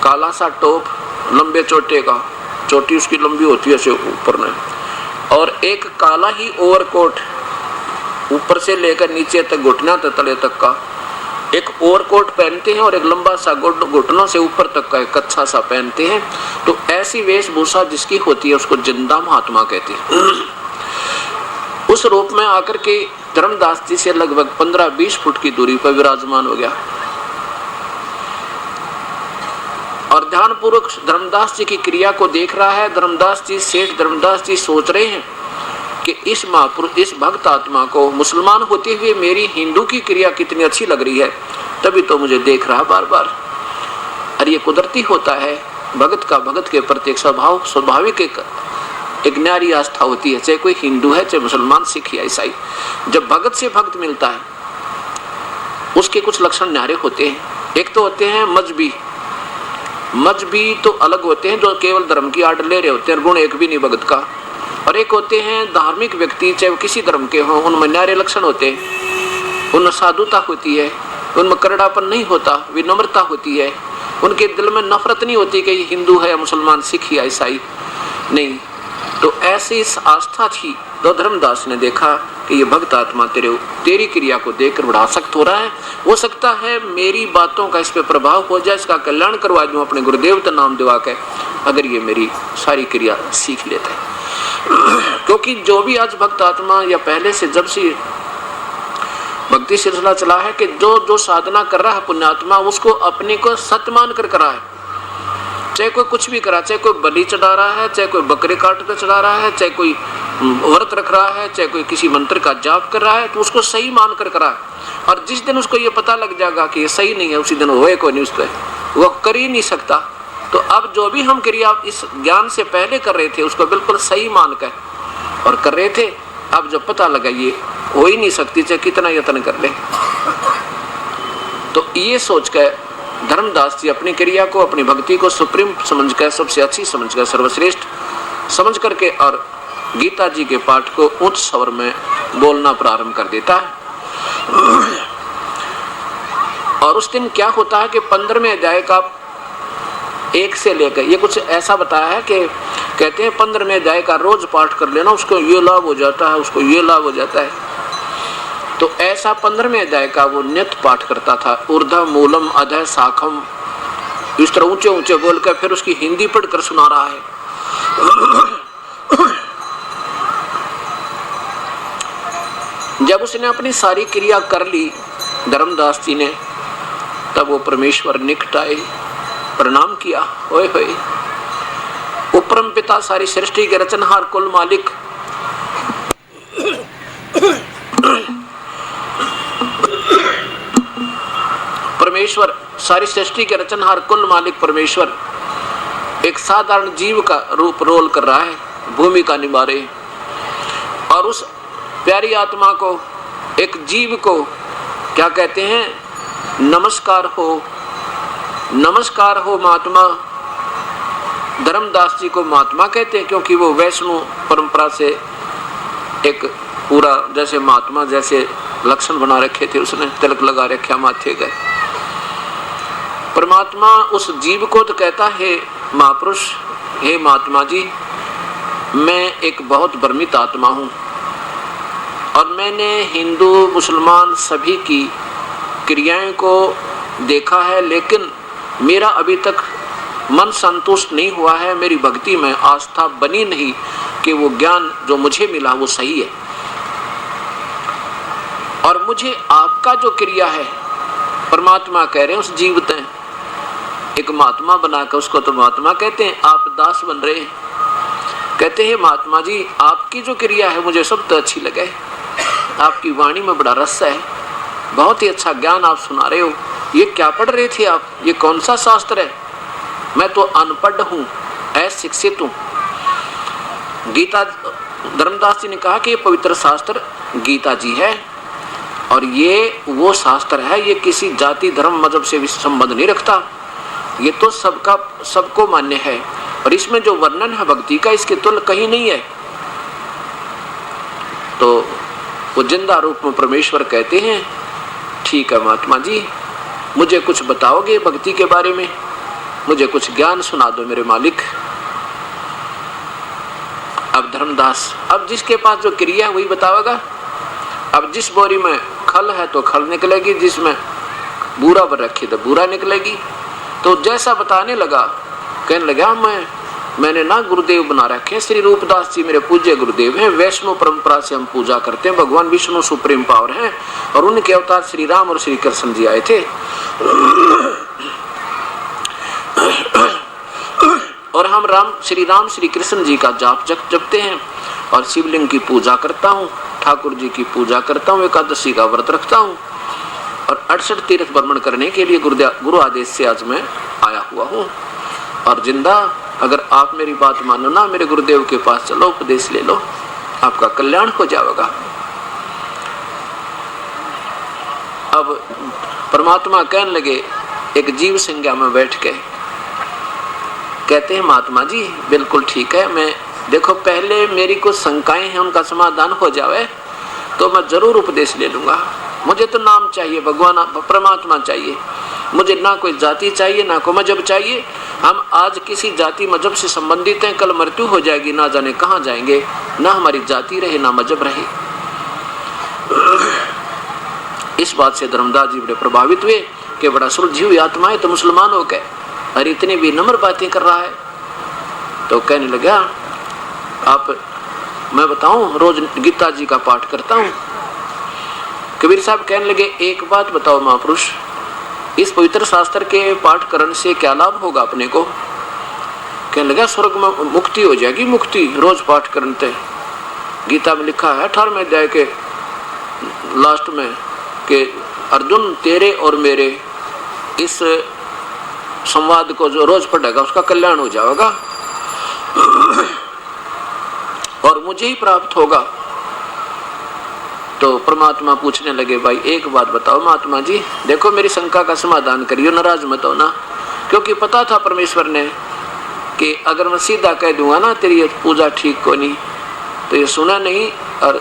S1: काला सा टोप, लंबे चोटे का, चोटी उसकी लंबी होती है ऐसे ऊपर में, और एक काला ही ओवरकोट ऊपर से लेकर नीचे तक, घुटना तक, तले तक का एक ओवरकोट पहनते हैं, और एक लंबा सा घुटनों से ऊपर तक का एक कच्छा सा पहनते हैं। तो ऐसी वेशभूषा जिसकी होती है उसको जिंदा महात्मा कहते हैं। उस रूप में आकर के धर्मदास जी से लगभग 15-20 फुट की दूरी पर विराजमान हो गया, और ध्यान पूर्वक धर्मदास जी की क्रिया को देख रहा है। धर्मदास जी, सेठ धर्मदास जी सोच रहे हैं कि इस महापुरुष, इस भक्त आत्मा को मुसलमान होते हुए मेरी हिंदू की क्रिया कितनी अच्छी लग रही है, तभी तो मुझे देख रहा बार बार। और ये कुदरती होता है, भगत का भगत के प्रति एक स्वभाव, स्वाभाविक एक न्यारी आस्था होती है, चाहे कोई हिंदू है, चाहे मुसलमान, सिख या ईसाई। जब भगत से भक्त मिलता है उसके कुछ लक्षण न्यारे होते हैं। एक तो होते हैं मजहबी, मजहबी तो अलग होते हैं जो केवल धर्म की आड़ ले रहे होते हैं, गुण एक भी नहीं भगत का। और एक होते हैं धार्मिक व्यक्ति, चाहे वो किसी धर्म के हों, उनमें न्यारे लक्षण होते हैं, उनमें साधुता होती है, उनमें करड़ापन नहीं होता, विनम्रता होती है, उनके दिल में नफरत नहीं होती कि ये हिंदू है या मुसलमान, सिख या ईसाई, नहीं। तो ऐसी आस्था थी, तो धर्मदास ने देखा कि ये भक्त आत्मा तेरी क्रिया को देखकर बड़ा आसक्त हो रहा है, हो सकता है मेरी बातों का इस पे प्रभाव हो जाए, इसका कल्याण करवा दूं अपने गुरुदेव का नाम दिवा के, अगर ये मेरी सारी क्रिया सीख लेता है। क्योंकि जो भी आज भक्त आत्मा, या पहले से जब से भक्ति सिलसिला चला है, कि जो जो साधना कर रहा है पुण्यात्मा, उसको अपने को सत्य मान कर करा है। चाहे कोई कुछ भी करा, चाहे कोई बलि चढ़ा रहा है, चाहे कोई बकरे काट कर चढ़ा रहा है, चाहे कोई व्रत रख रहा है, चाहे कोई किसी मंत्र का जाप कर रहा है, तो उसको सही मान कर करा है। और जिस दिन उसको ये पता लग जाएगा कि ये सही नहीं है, उसी दिन होए कोई नहीं, उस पर वो कर ही नहीं सकता। तो अब जो भी हम क्रिया इस ज्ञान से पहले कर रहे थे उसको बिल्कुल सही मान कर और कर रहे थे, अब जब पता लगा ये हो ही नहीं सकती, चाहे कितना यत्न कर ले, तो ये सोचकर धर्मदास जी अपनी क्रिया को, अपनी भक्ति को सुप्रीम समझकर, सबसे अच्छी समझकर, सर्वश्रेष्ठ समझ करके और गीता जी के पाठ को उच्च स्वर में बोलना प्रारंभ कर देता है। और उस दिन क्या होता है कि 15वें अध्याय का 1 से लेकर ये कुछ ऐसा बताया है कि कहते हैं 15वें अध्याय का रोज पाठ कर लेना, उसको ये लाभ हो जाता है, उसको ये लाभ हो जाता है। तो ऐसा 15वें अध्याय का वो नित्य पाठ करता था। ऊर्ध्व मूलम अधः शाखम, इस तरह ऊंचे ऊंचे बोलकर फिर उसकी हिंदी पढ़कर सुना रहा है। जब उसने अपनी सारी क्रिया कर ली धर्मदास जी ने, तब वो परमेश्वर निकट आए, प्रणाम किया। ओए होए, वो परम पिता, सारी सृष्टि के रचनहार, कुल मालिक, परमेश्वर, सारी सृष्टि के रचनहार, कुल मालिक परमेश्वर एक साधारण जीव का रूप रोल कर रहा है, भूमिका निभा रहे। और उस प्यारी आत्मा को, एक जीव को क्या कहते हैं? नमस्कार हो, नमस्कार हो महात्मा। धर्मदास जी को महात्मा कहते हैं क्योंकि वो वैष्णव परंपरा से एक पूरा जैसे महात्मा जैसे लक्षण बना रखे थे, उसने तिलक लगा रखा माथे गए। परमात्मा उस जीव को तो कहता है महापुरुष, हे महात्मा जी, मैं एक बहुत भ्रमित आत्मा हूँ और मैंने हिंदू मुसलमान सभी की क्रियाएं को देखा है, लेकिन मेरा अभी तक मन संतुष्ट नहीं हुआ है, मेरी भक्ति में आस्था बनी नहीं कि वो ज्ञान जो मुझे मिला वो सही है। और मुझे आपका जो क्रिया है, परमात्मा कह रहे हैं उस जीवित है, एक महात्मा बनाकर उसको तो महात्मा कहते हैं, आप दास बन रहे हैं। कहते हैं महात्मा जी, आपकी जो क्रिया है मुझे सब तो अच्छी लगे, आपकी वाणी में बड़ा रस है, बहुत ही अच्छा ज्ञान आप सुना रहे हो। ये क्या पढ़ रहे थे आप? ये कौन सा शास्त्र है? मैं तो अनपढ़ हूँ, अशिक्षित हूँ। गीता, धर्मदास जी ने कहा कि ये पवित्र शास्त्र गीता जी है और ये वो शास्त्र है, ये किसी जाति धर्म मजहब से भी संबंध नहीं रखता, ये तो सबका सबको मान्य है। और इसमें जो वर्णन है भक्ति का, इसके तुल्य कहीं नहीं है। तो वो जिंदा रूप में परमेश्वर कहते हैं, ठीक है महात्मा जी, मुझे कुछ बताओगे भक्ति के बारे में, मुझे कुछ ज्ञान सुना दो मेरे मालिक। अब धर्मदास, अब जिसके पास जो क्रिया है वही बतावेगा। अब जिस बोरी में खल है तो खल निकलेगी, जिसमें बूरा भर रखी तो बूरा निकलेगी। तो जैसा बताने लगा, कहने लगा मैंने ना गुरुदेव बना रखे, श्री रूपदास जी मेरे पूज्य गुरुदेव हैं, वैष्णव परंपरा से हम पूजा करते हैं, भगवान विष्णु सुप्रीम पावर हैं और उनके अवतार श्री राम और श्री कृष्ण जी आए थे। और हम श्री राम श्री कृष्ण जी का जाप जपते हैं और शिवलिंग की पूजा करता हूँ, ठाकुर जी की पूजा करता हूँ, एकादशी का व्रत रखता हूँ और 68 तीर्थ भ्रमण करने के लिए गुरु आदेश से आज मैं आया हुआ हूँ। और जिंदा, अगर आप मेरी बात मानो ना, मेरे गुरुदेव के पास चलो, उपदेश ले लो, आपका कल्याण हो जाएगा। अब परमात्मा कहने लगे, एक जीव संज्ञा में बैठ के कहते हैं, महात्मा जी बिल्कुल ठीक है, मैं देखो पहले मेरी कुछ शंकाएं हैं, उनका समाधान हो जाए तो मैं जरूर उपदेश ले लूंगा। मुझे तो नाम चाहिए, भगवान परमात्मा चाहिए, मुझे ना कोई जाति चाहिए ना कोई मजहब चाहिए। हम आज किसी जाति मजहब से संबंधित हैं, कल मृत्यु हो जाएगी, ना जाने कहाँ जाएंगे, ना हमारी जाति रहे ना मजहब रहे। इस बात से धर्मदास जी बड़े प्रभावित हुए कि बड़ा सुलझी हुई आत्मा है तो मुसलमान हो गए और इतनी विनम्र बातें कर रहा है। तो कहने लगा, आप मैं बताऊं, रोज गीता जी का पाठ करता हूं। कबीर साहब कहने लगे, एक बात बताओ महापुरुष, इस पवित्र शास्त्र के पाठ करने से क्या लाभ होगा अपने को? कहने लगा, स्वर्ग में मुक्ति हो जाएगी, मुक्ति रोज पाठ करने से। गीता में लिखा है 18वें अध्याय के लास्ट में कि अर्जुन तेरे और मेरे इस संवाद को जो रोज पढ़ेगा उसका कल्याण हो जाएगा और मुझे ही प्राप्त होगा। तो परमात्मा पूछने लगे, भाई एक बात बताओ महात्मा जी, देखो मेरी शंका का समाधान करियो, नाराज मत हो ना। क्योंकि पता था परमेश्वर ने कि अगर मैं सीधा कह दूंगा ना तेरी ये पूजा ठीक को नहीं, तो ये सुना नहीं और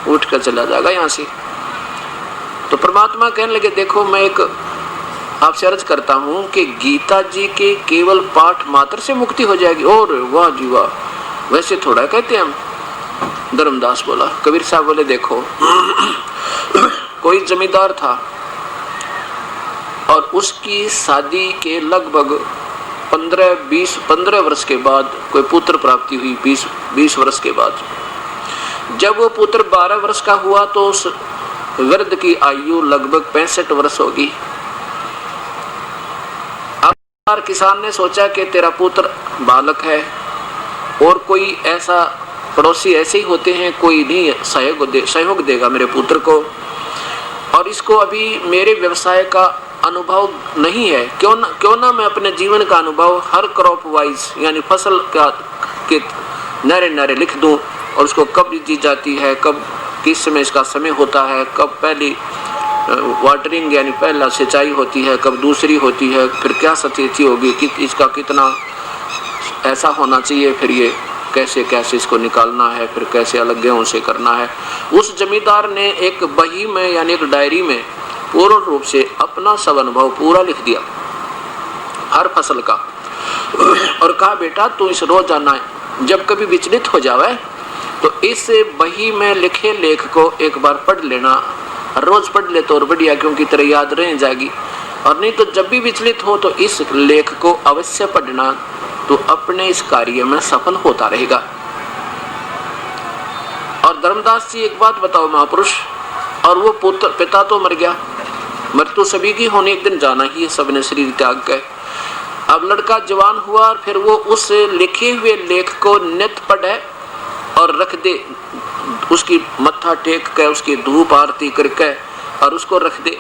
S1: उठ कर चला जाएगा यहाँ से। तो परमात्मा कहने लगे, देखो मैं एक आपसे अर्ज करता हूँ कि गीता जी के केवल पाठ मात्र से मुक्ति हो जाएगी। और वाह जी वाह, वैसे थोड़ा कहते हैं हम। धर्मदास बोला, कबीर साहब बोले, देखो कोई जमींदार था और उसकी शादी के लगभग 15 वर्ष के बाद कोई पुत्र प्राप्ति हुई। 20 वर्ष के बाद जब वो पुत्र 12 वर्ष का हुआ तो उस वृद्ध की आयु लगभग 65 वर्ष होगी। अब किसान ने सोचा कि तेरा पुत्र बालक है और कोई ऐसा पड़ोसी ऐसे ही होते हैं, कोई नहीं सहयोग देगा मेरे पुत्र को, और इसको अभी मेरे व्यवसाय का अनुभव नहीं है, क्यों ना मैं अपने जीवन का अनुभव हर क्रॉप वाइज यानी फसल के नारे लिख दूं, और उसको कब दी जाती है, कब किस समय इसका समय होता है, कब पहली वाटरिंग यानी पहला सिंचाई होती है, कब दूसरी होती है, फिर क्या स्थिति होगी कि इसका कितना ऐसा होना चाहिए, फिर ये कैसे इसको निकालना है, फिर कैसे अलग गेहूं से करना है। उस जमींदार ने एक बही में यानी एक डायरी में पूर्ण रूप से अपना सब अनुभव पूरा लिख दिया हर फसल का, और कहा बेटा तू इस रोजाना जब कभी विचलित हो जावे तो इस बही में लिखे लेख को एक बार पढ़ लेना, रोज पढ़ ले तो और बढ़िया, क्योंकि तेरे याद रह जाएगी, और नहीं तो जब भी विचलित हो तो इस लेख को अवश्य पढ़ना, तो अपने इस कार्य में सफल होता रहेगा। और धर्मदास जी एक बात बताओ महापुरुष, और वो पिता तो मर गया, मृत्यु सभी की होने एक दिन जाना ही है, सबने शरीर त्याग के। अब लड़का जवान हुआ और फिर वो उस लिखे हुए लेख को नित पढ़े और रख दे, उसकी मत्था टेक के उसकी धूप आरती करके और उसको रख दे।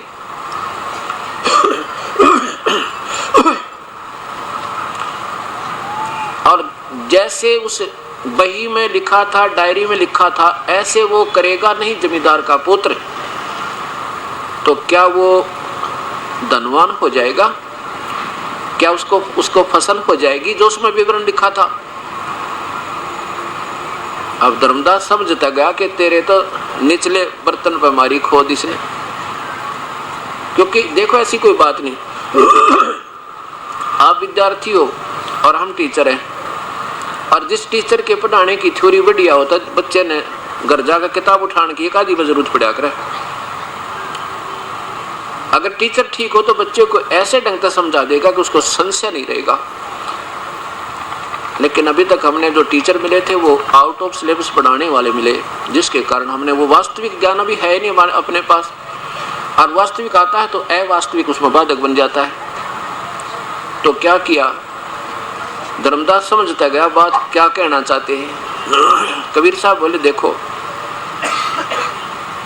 S1: और जैसे उस बही में लिखा था, डायरी में लिखा था, ऐसे वो करेगा नहीं जमींदार का पुत्र, तो क्या वो धनवान हो जाएगा? क्या उसको फसल हो जाएगी जो उसमें विवरण लिखा था? अब धर्मदास समझता गया कि तेरे तो निचले बर्तन पर मारी खोद इसने, क्योंकि देखो ऐसी कोई बात नहीं, आप विद्यार्थी हो और हम टीचर हैं, और जिस टीचर के पढ़ाने की थ्योरी बढ़िया होता है, बच्चे ने घर जाकर किताब उठाने की एक आधी में जरूरत पड़ा करे। अगर टीचर ठीक हो तो बच्चे को ऐसे ढंग से समझा देगा कि उसको संशय नहीं रहेगा। लेकिन अभी तक हमने जो टीचर मिले थे वो आउट ऑफ सिलेबस पढ़ाने वाले मिले, जिसके कारण हमने वो वास्तविक ज्ञान अभी है नहीं हमारे अपने पास, और वास्तविक आता है तो अवास्तविक उसमें बाधक बन जाता है। तो क्या किया, धर्मदास समझता गया बात क्या कहना चाहते हैं। कबीर साहब बोले, देखो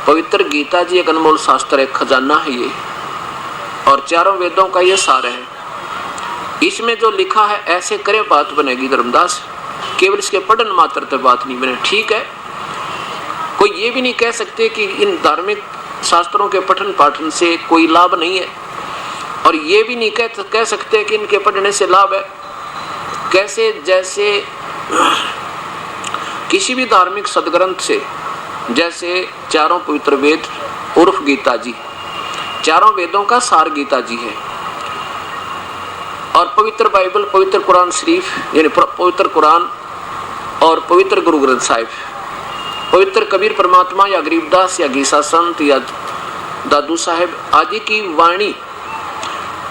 S1: पवित्र गीता जी एक अनमोल शास्त्र है, खजाना है ये, और चारों वेदों का ये सार है। इसमें जो लिखा है ऐसे करे बात बनेगी धर्मदास, केवल इसके पढ़न मात्र से बात नहीं बने। ठीक है, कोई ये भी नहीं कह सकते कि इन धार्मिक शास्त्रों के पठन पाठन से कोई लाभ नहीं है, और ये भी नहीं कह सकते कि इनके पढ़ने से लाभ है। कैसे? जैसे किसी भी धार्मिक सदग्रंथ से, जैसे चारों पवित्र वेद उर्फ गीता जी, चारों वेदों का सार गीता जी है, और पवित्र बाइबल, पवित्र कुरान शरीफ यानी पवित्र कुरान और पवित्र गुरु ग्रंथ साहिब, पवित्र कबीर परमात्मा या गरीबदास या गीसा संत या दादू साहेब आदि की वाणी,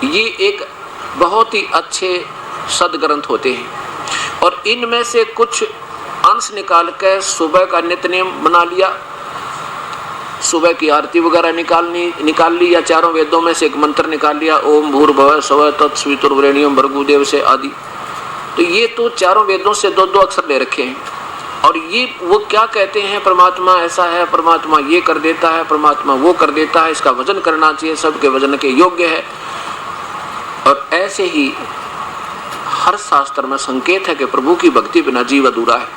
S1: ये एक बहुत ही अच्छे सदग्रंथ होते हैं। और इनमें से कुछ अंश निकाल कर सुबह का नित्यनेम बना लिया, सुबह की आरती वगैरह निकाल ली, या चारों वेदों में से एक मंत्र निकाल लिया, ओम भूर्भुवः स्वः तत्सवितुर्वरेण्यं भर्गोदेवस्य आदि। तो ये तो चारों वेदों से दो दो अक्षर ले रखे हैं, और ये वो क्या कहते हैं, परमात्मा ऐसा है, परमात्मा ये कर देता है, परमात्मा वो कर देता है, इसका वजन करना चाहिए, सबके वजन के योग्य है। और ऐसे ही हर शास्त्र में संकेत है कि प्रभु की भक्ति बिना जीव अधूरा है।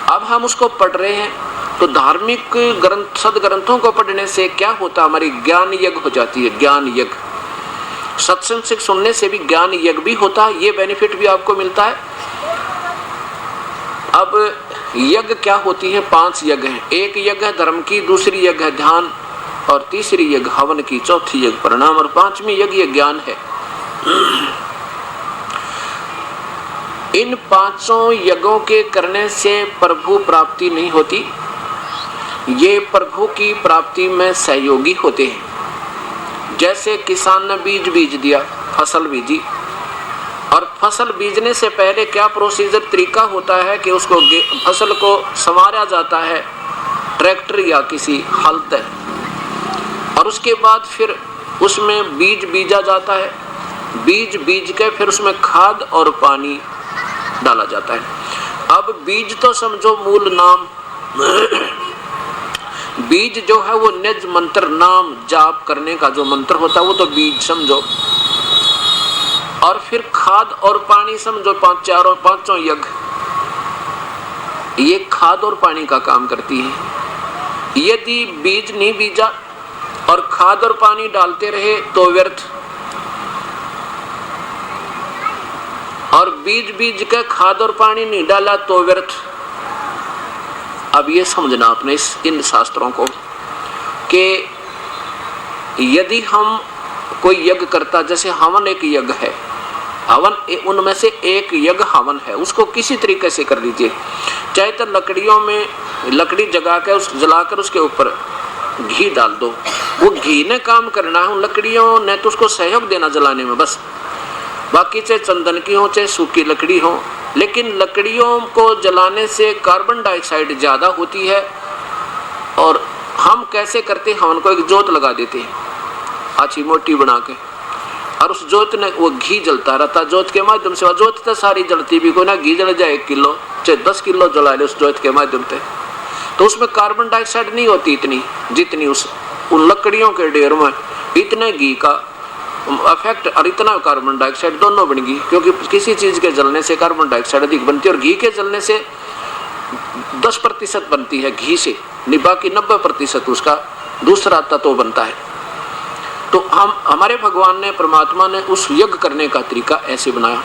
S1: अब हम उसको पढ़ रहे हैं, तो धार्मिक ग्रंथ सदग्रंथों को पढ़ने से क्या होता, हमारी ज्ञान यज्ञ हो जाती है। ज्ञान यज्ञ, सत्संग से सुनने से भी ज्ञान यज्ञ भी होता है, ये बेनिफिट भी आपको मिलता है। अब यज्ञ क्या होती है, 5 यज्ञ हैं। एक यज्ञ है धर्म की, दूसरी यज्ञ है ध्यान, और तीसरी यज्ञ हवन की, चौथी यज्ञ प्रणाम, और 5वीं यज्ञ ज्ञान है। इन 5 यज्ञों के करने से प्रभु प्राप्ति नहीं होती, ये प्रभु की प्राप्ति में सहयोगी होते हैं। जैसे किसान ने बीज बीज दिया, फसल बीजी, और फसल बीजने से पहले क्या प्रोसीजर तरीका होता है कि उसको फसल को संवारा जाता है ट्रैक्टर या किसी हल से, और उसके बाद फिर उसमें बीज बीजा जाता है। बीज बीज के फिर उसमें खाद और पानी डाला जाता है। अब बीज तो समझो मूल नाम, बीज जो है वो निज मंत्र, नाम जाप करने का जो मंत्र होता है वो तो बीज समझो, और फिर खाद और पानी समझो, 5 यज्ञ ये खाद और पानी का काम करती है। यदि बीज नहीं बीजा और खाद और पानी डालते रहे तो व्यर्थ, और बीज बीज के खाद और पानी नहीं डाला तो व्यर्थ। अब ये समझना आपने इन शास्त्रों को कि यदि हम कोई यज्ञ करता, जैसे हवन एक यज्ञ है, हवन उनमें से एक यज्ञ हवन है, उसको किसी तरीके से कर लीजिए। चाहे तो लकड़ियों में लकड़ी जगा के जलाकर उसके ऊपर घी डाल दो, वो घी ने काम करना है, लकड़ियों ने तो उसको सहयोग देना जलाने में बस। बाकी चाहे चंदन की हो चाहे सूखी लकड़ी हो, लेकिन लकड़ियों को जलाने से कार्बन डाइऑक्साइड ज्यादा होती है। और हम कैसे करते हैं, हवन को एक जोत लगा देते हैं अच्छी मोटी बना के, और उस जोत ने वो घी जलता रहता, जोत के माध्यम से। जोत तो सारी जलती भी, कोई ना घी जल जाए 1 किलो चाहे 10 किलो जला ले उस जोत के माध्यम से, तो उसमें कार्बन डाइऑक्साइड नहीं होती इतनी जितनी उन लकड़ियों के ढेर में। इतने घी का इफेक्ट और इतना कार्बन डाइऑक्साइड दोनों बन गई, क्योंकि किसी चीज के जलने से कार्बन डाइऑक्साइड अधिक बनती है, और घी के जलने से 10% बनती है घी से, बाकी 90% उसका दूसरा तत्व बनता है। तो हमारे भगवान ने, परमात्मा ने उस यज्ञ करने का तरीका ऐसे बनाया।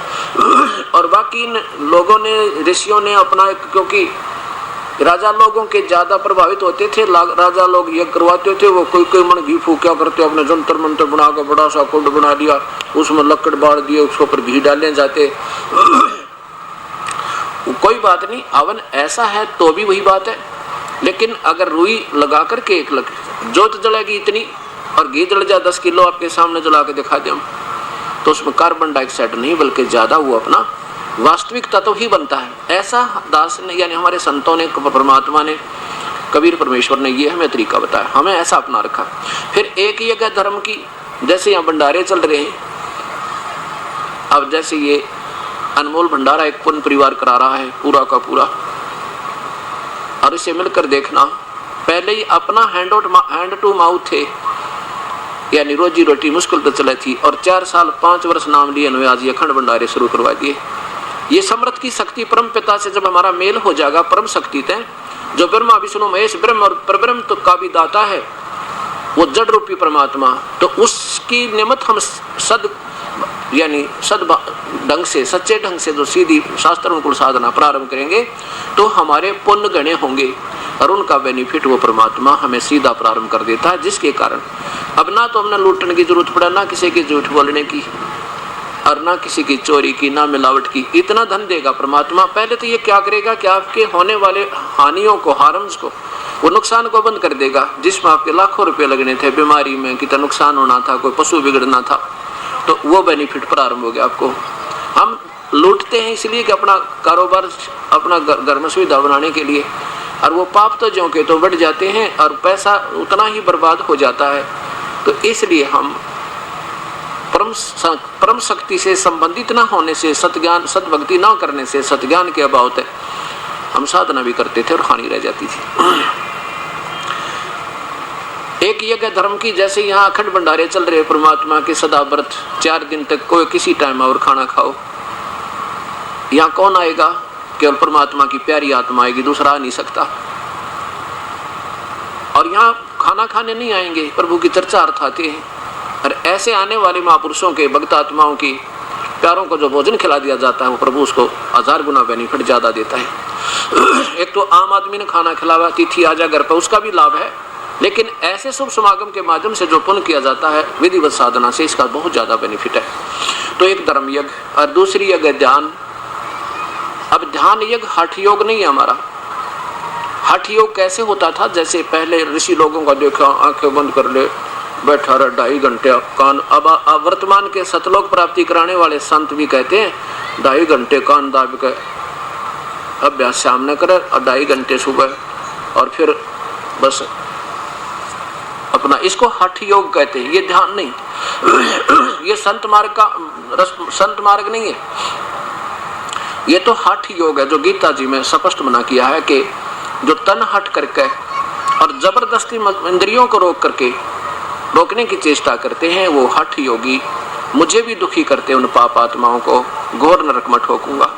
S1: और बाकी लोगों ने, ऋषियों ने अपना, क्योंकि राजा लोगों के ज्यादा प्रभावित होते थे, राजा लोग यज्ञ करवाते थे, वो कोई मन घी फूकिया करते, अपने जंतर मंत्र बना के बड़ा सा कुंड बना दिया, उसमें लकड़ बाढ़ दिए, उसके ऊपर घी डालने जाते। कोई बात नहीं, हवन ऐसा है तो भी वही बात है। लेकिन अगर रुई लगा करके एक जोत जलेगी इतनी और घी जल जाए 10 किलो आपके सामने जला के दिखा दे हम, तो उसमें कार्बन डाइऑक्साइड नहीं बल्कि ज्यादा वो अपना वास्तविक तत्व ही बनता है। ऐसा दास ने, यानी हमारे संतों ने, परमात्मा ने, कबीर परमेश्वर ने ये हमें तरीका बताया, हमें ऐसा अपना रखा। फिर एक यज्ञ धर्म की, जैसे यहाँ भंडारे चल रहे हैं, अब जैसे ये अनमोल भंडारा एक पुण्य परिवार करा रहा है पूरा का पूरा, और इसे मिलकर देखना, पहले ही अपना हैंड टू माउथ थे, यानी रोजी रोटी मुश्किल तो चले थी, और 4 साल 5 वर्ष नाम लिए, आज ये अखंड भंडारे शुरू करवा दिए। ये समर्थ की शक्ति परम पिता से जब हमारा मेल हो जाएगा, परम शक्ति तय जो ब्रह्मा विष्णु महेश ब्रह्म और परब्रह्म तो का भी दाता है, वो जड़ रूपी परमात्मा, तो उसकी निमित्त हम सद ढंग से, सच्चे ढंग से जो सीधी शास्त्र अनुकूल साधना प्रारंभ करेंगे तो हमारे पुण्य गणे होंगे, और उनका बेनिफिट वो परमात्मा हमें सीधा प्रारंभ कर देता है। जिसके कारण अब ना तो हमने लूटने की जरूरत पड़ा, ना किसी की झूठ बोलने की, और ना किसी की चोरी की, ना मिलावट की। इतना धन देगा परमात्मा। पहले तो ये क्या करेगा कि आपके होने वाले हानियों को, हार्म्स को, वो नुकसान को बंद कर देगा। जिसमें आपके लाखों रुपए लगने थे, बीमारी में कितना नुकसान होना था, कोई पशु बिगड़ना था, तो वो बेनिफिट प्रारंभ हो गया आपको। हम लूटते हैं इसलिए कि अपना कारोबार, अपना घर में सुविधा बनाने के लिए, और वो पाप तो ज्यों के तो बढ़ जाते हैं और पैसा उतना ही बर्बाद हो जाता है। तो इसलिए हम परम शक्ति से संबंधित न होने से, सतज्ञान सद्भक्ति न करने से, सतज्ञान के अभाव से हम साधना भी करते थे और हानि रह जाती थी। एक यज्ञ धर्म की, जैसे यहाँ अखंड भंडारे चल रहे परमात्मा के सदा व्रत, 4 दिन तक कोई किसी टाइम और खाना खाओ। यहाँ कौन आएगा? केवल परमात्मा की प्यारी आत्मा आएगी, दूसरा आ नहीं सकता। और यहाँ खाना खाने नहीं आएंगे, प्रभु की चर्चा अर्थ आती है। और ऐसे आने वाले महापुरुषों के भक्त आत्माओं की प्यारों को जो भोजन खिला दिया जाता है वो प्रभु उसको 1000 गुना बेनिफिट ज्यादा देता है। एक तो आम आदमी ने खाना खिलावा, तिथि आ जा घर पर, उसका भी लाभ है, लेकिन ऐसे शुभ समागम के माध्यम से जो पुण्य किया जाता है विधिवत साधना से, इसका बहुत ज्यादा बेनिफिट है। तो एक धर्म यज्ञ और दूसरी यज्ञ ध्यान। अब ध्यान यज्ञ हठ योग नहीं है हमारा। हठ योग कैसे होता था, जैसे पहले ऋषि लोगों का देखा, आंखें बंद कर ले, बैठा रहा 2.5 घंटे कान। अब वर्तमान के सतलोक प्राप्ति कराने वाले संत भी कहते हैं 2.5 घंटे कान दाब के अभ्यास शाम न करे और 2.5 घंटे सुबह, और फिर बस अपना, इसको हठ योग कहते हैं। ये ध्यान नहीं, ये संत मार्ग नहीं है, ये तो हठ योग है, जो गीता जी में स्पष्ट मना किया है कि जो तन हट करके और जबरदस्ती इंद्रियों को रोकने की चेष्टा करते हैं वो हठ योगी। मुझे भी दुखी करते उन पाप आत्माओं को घोर नरक में ठोकूंगा।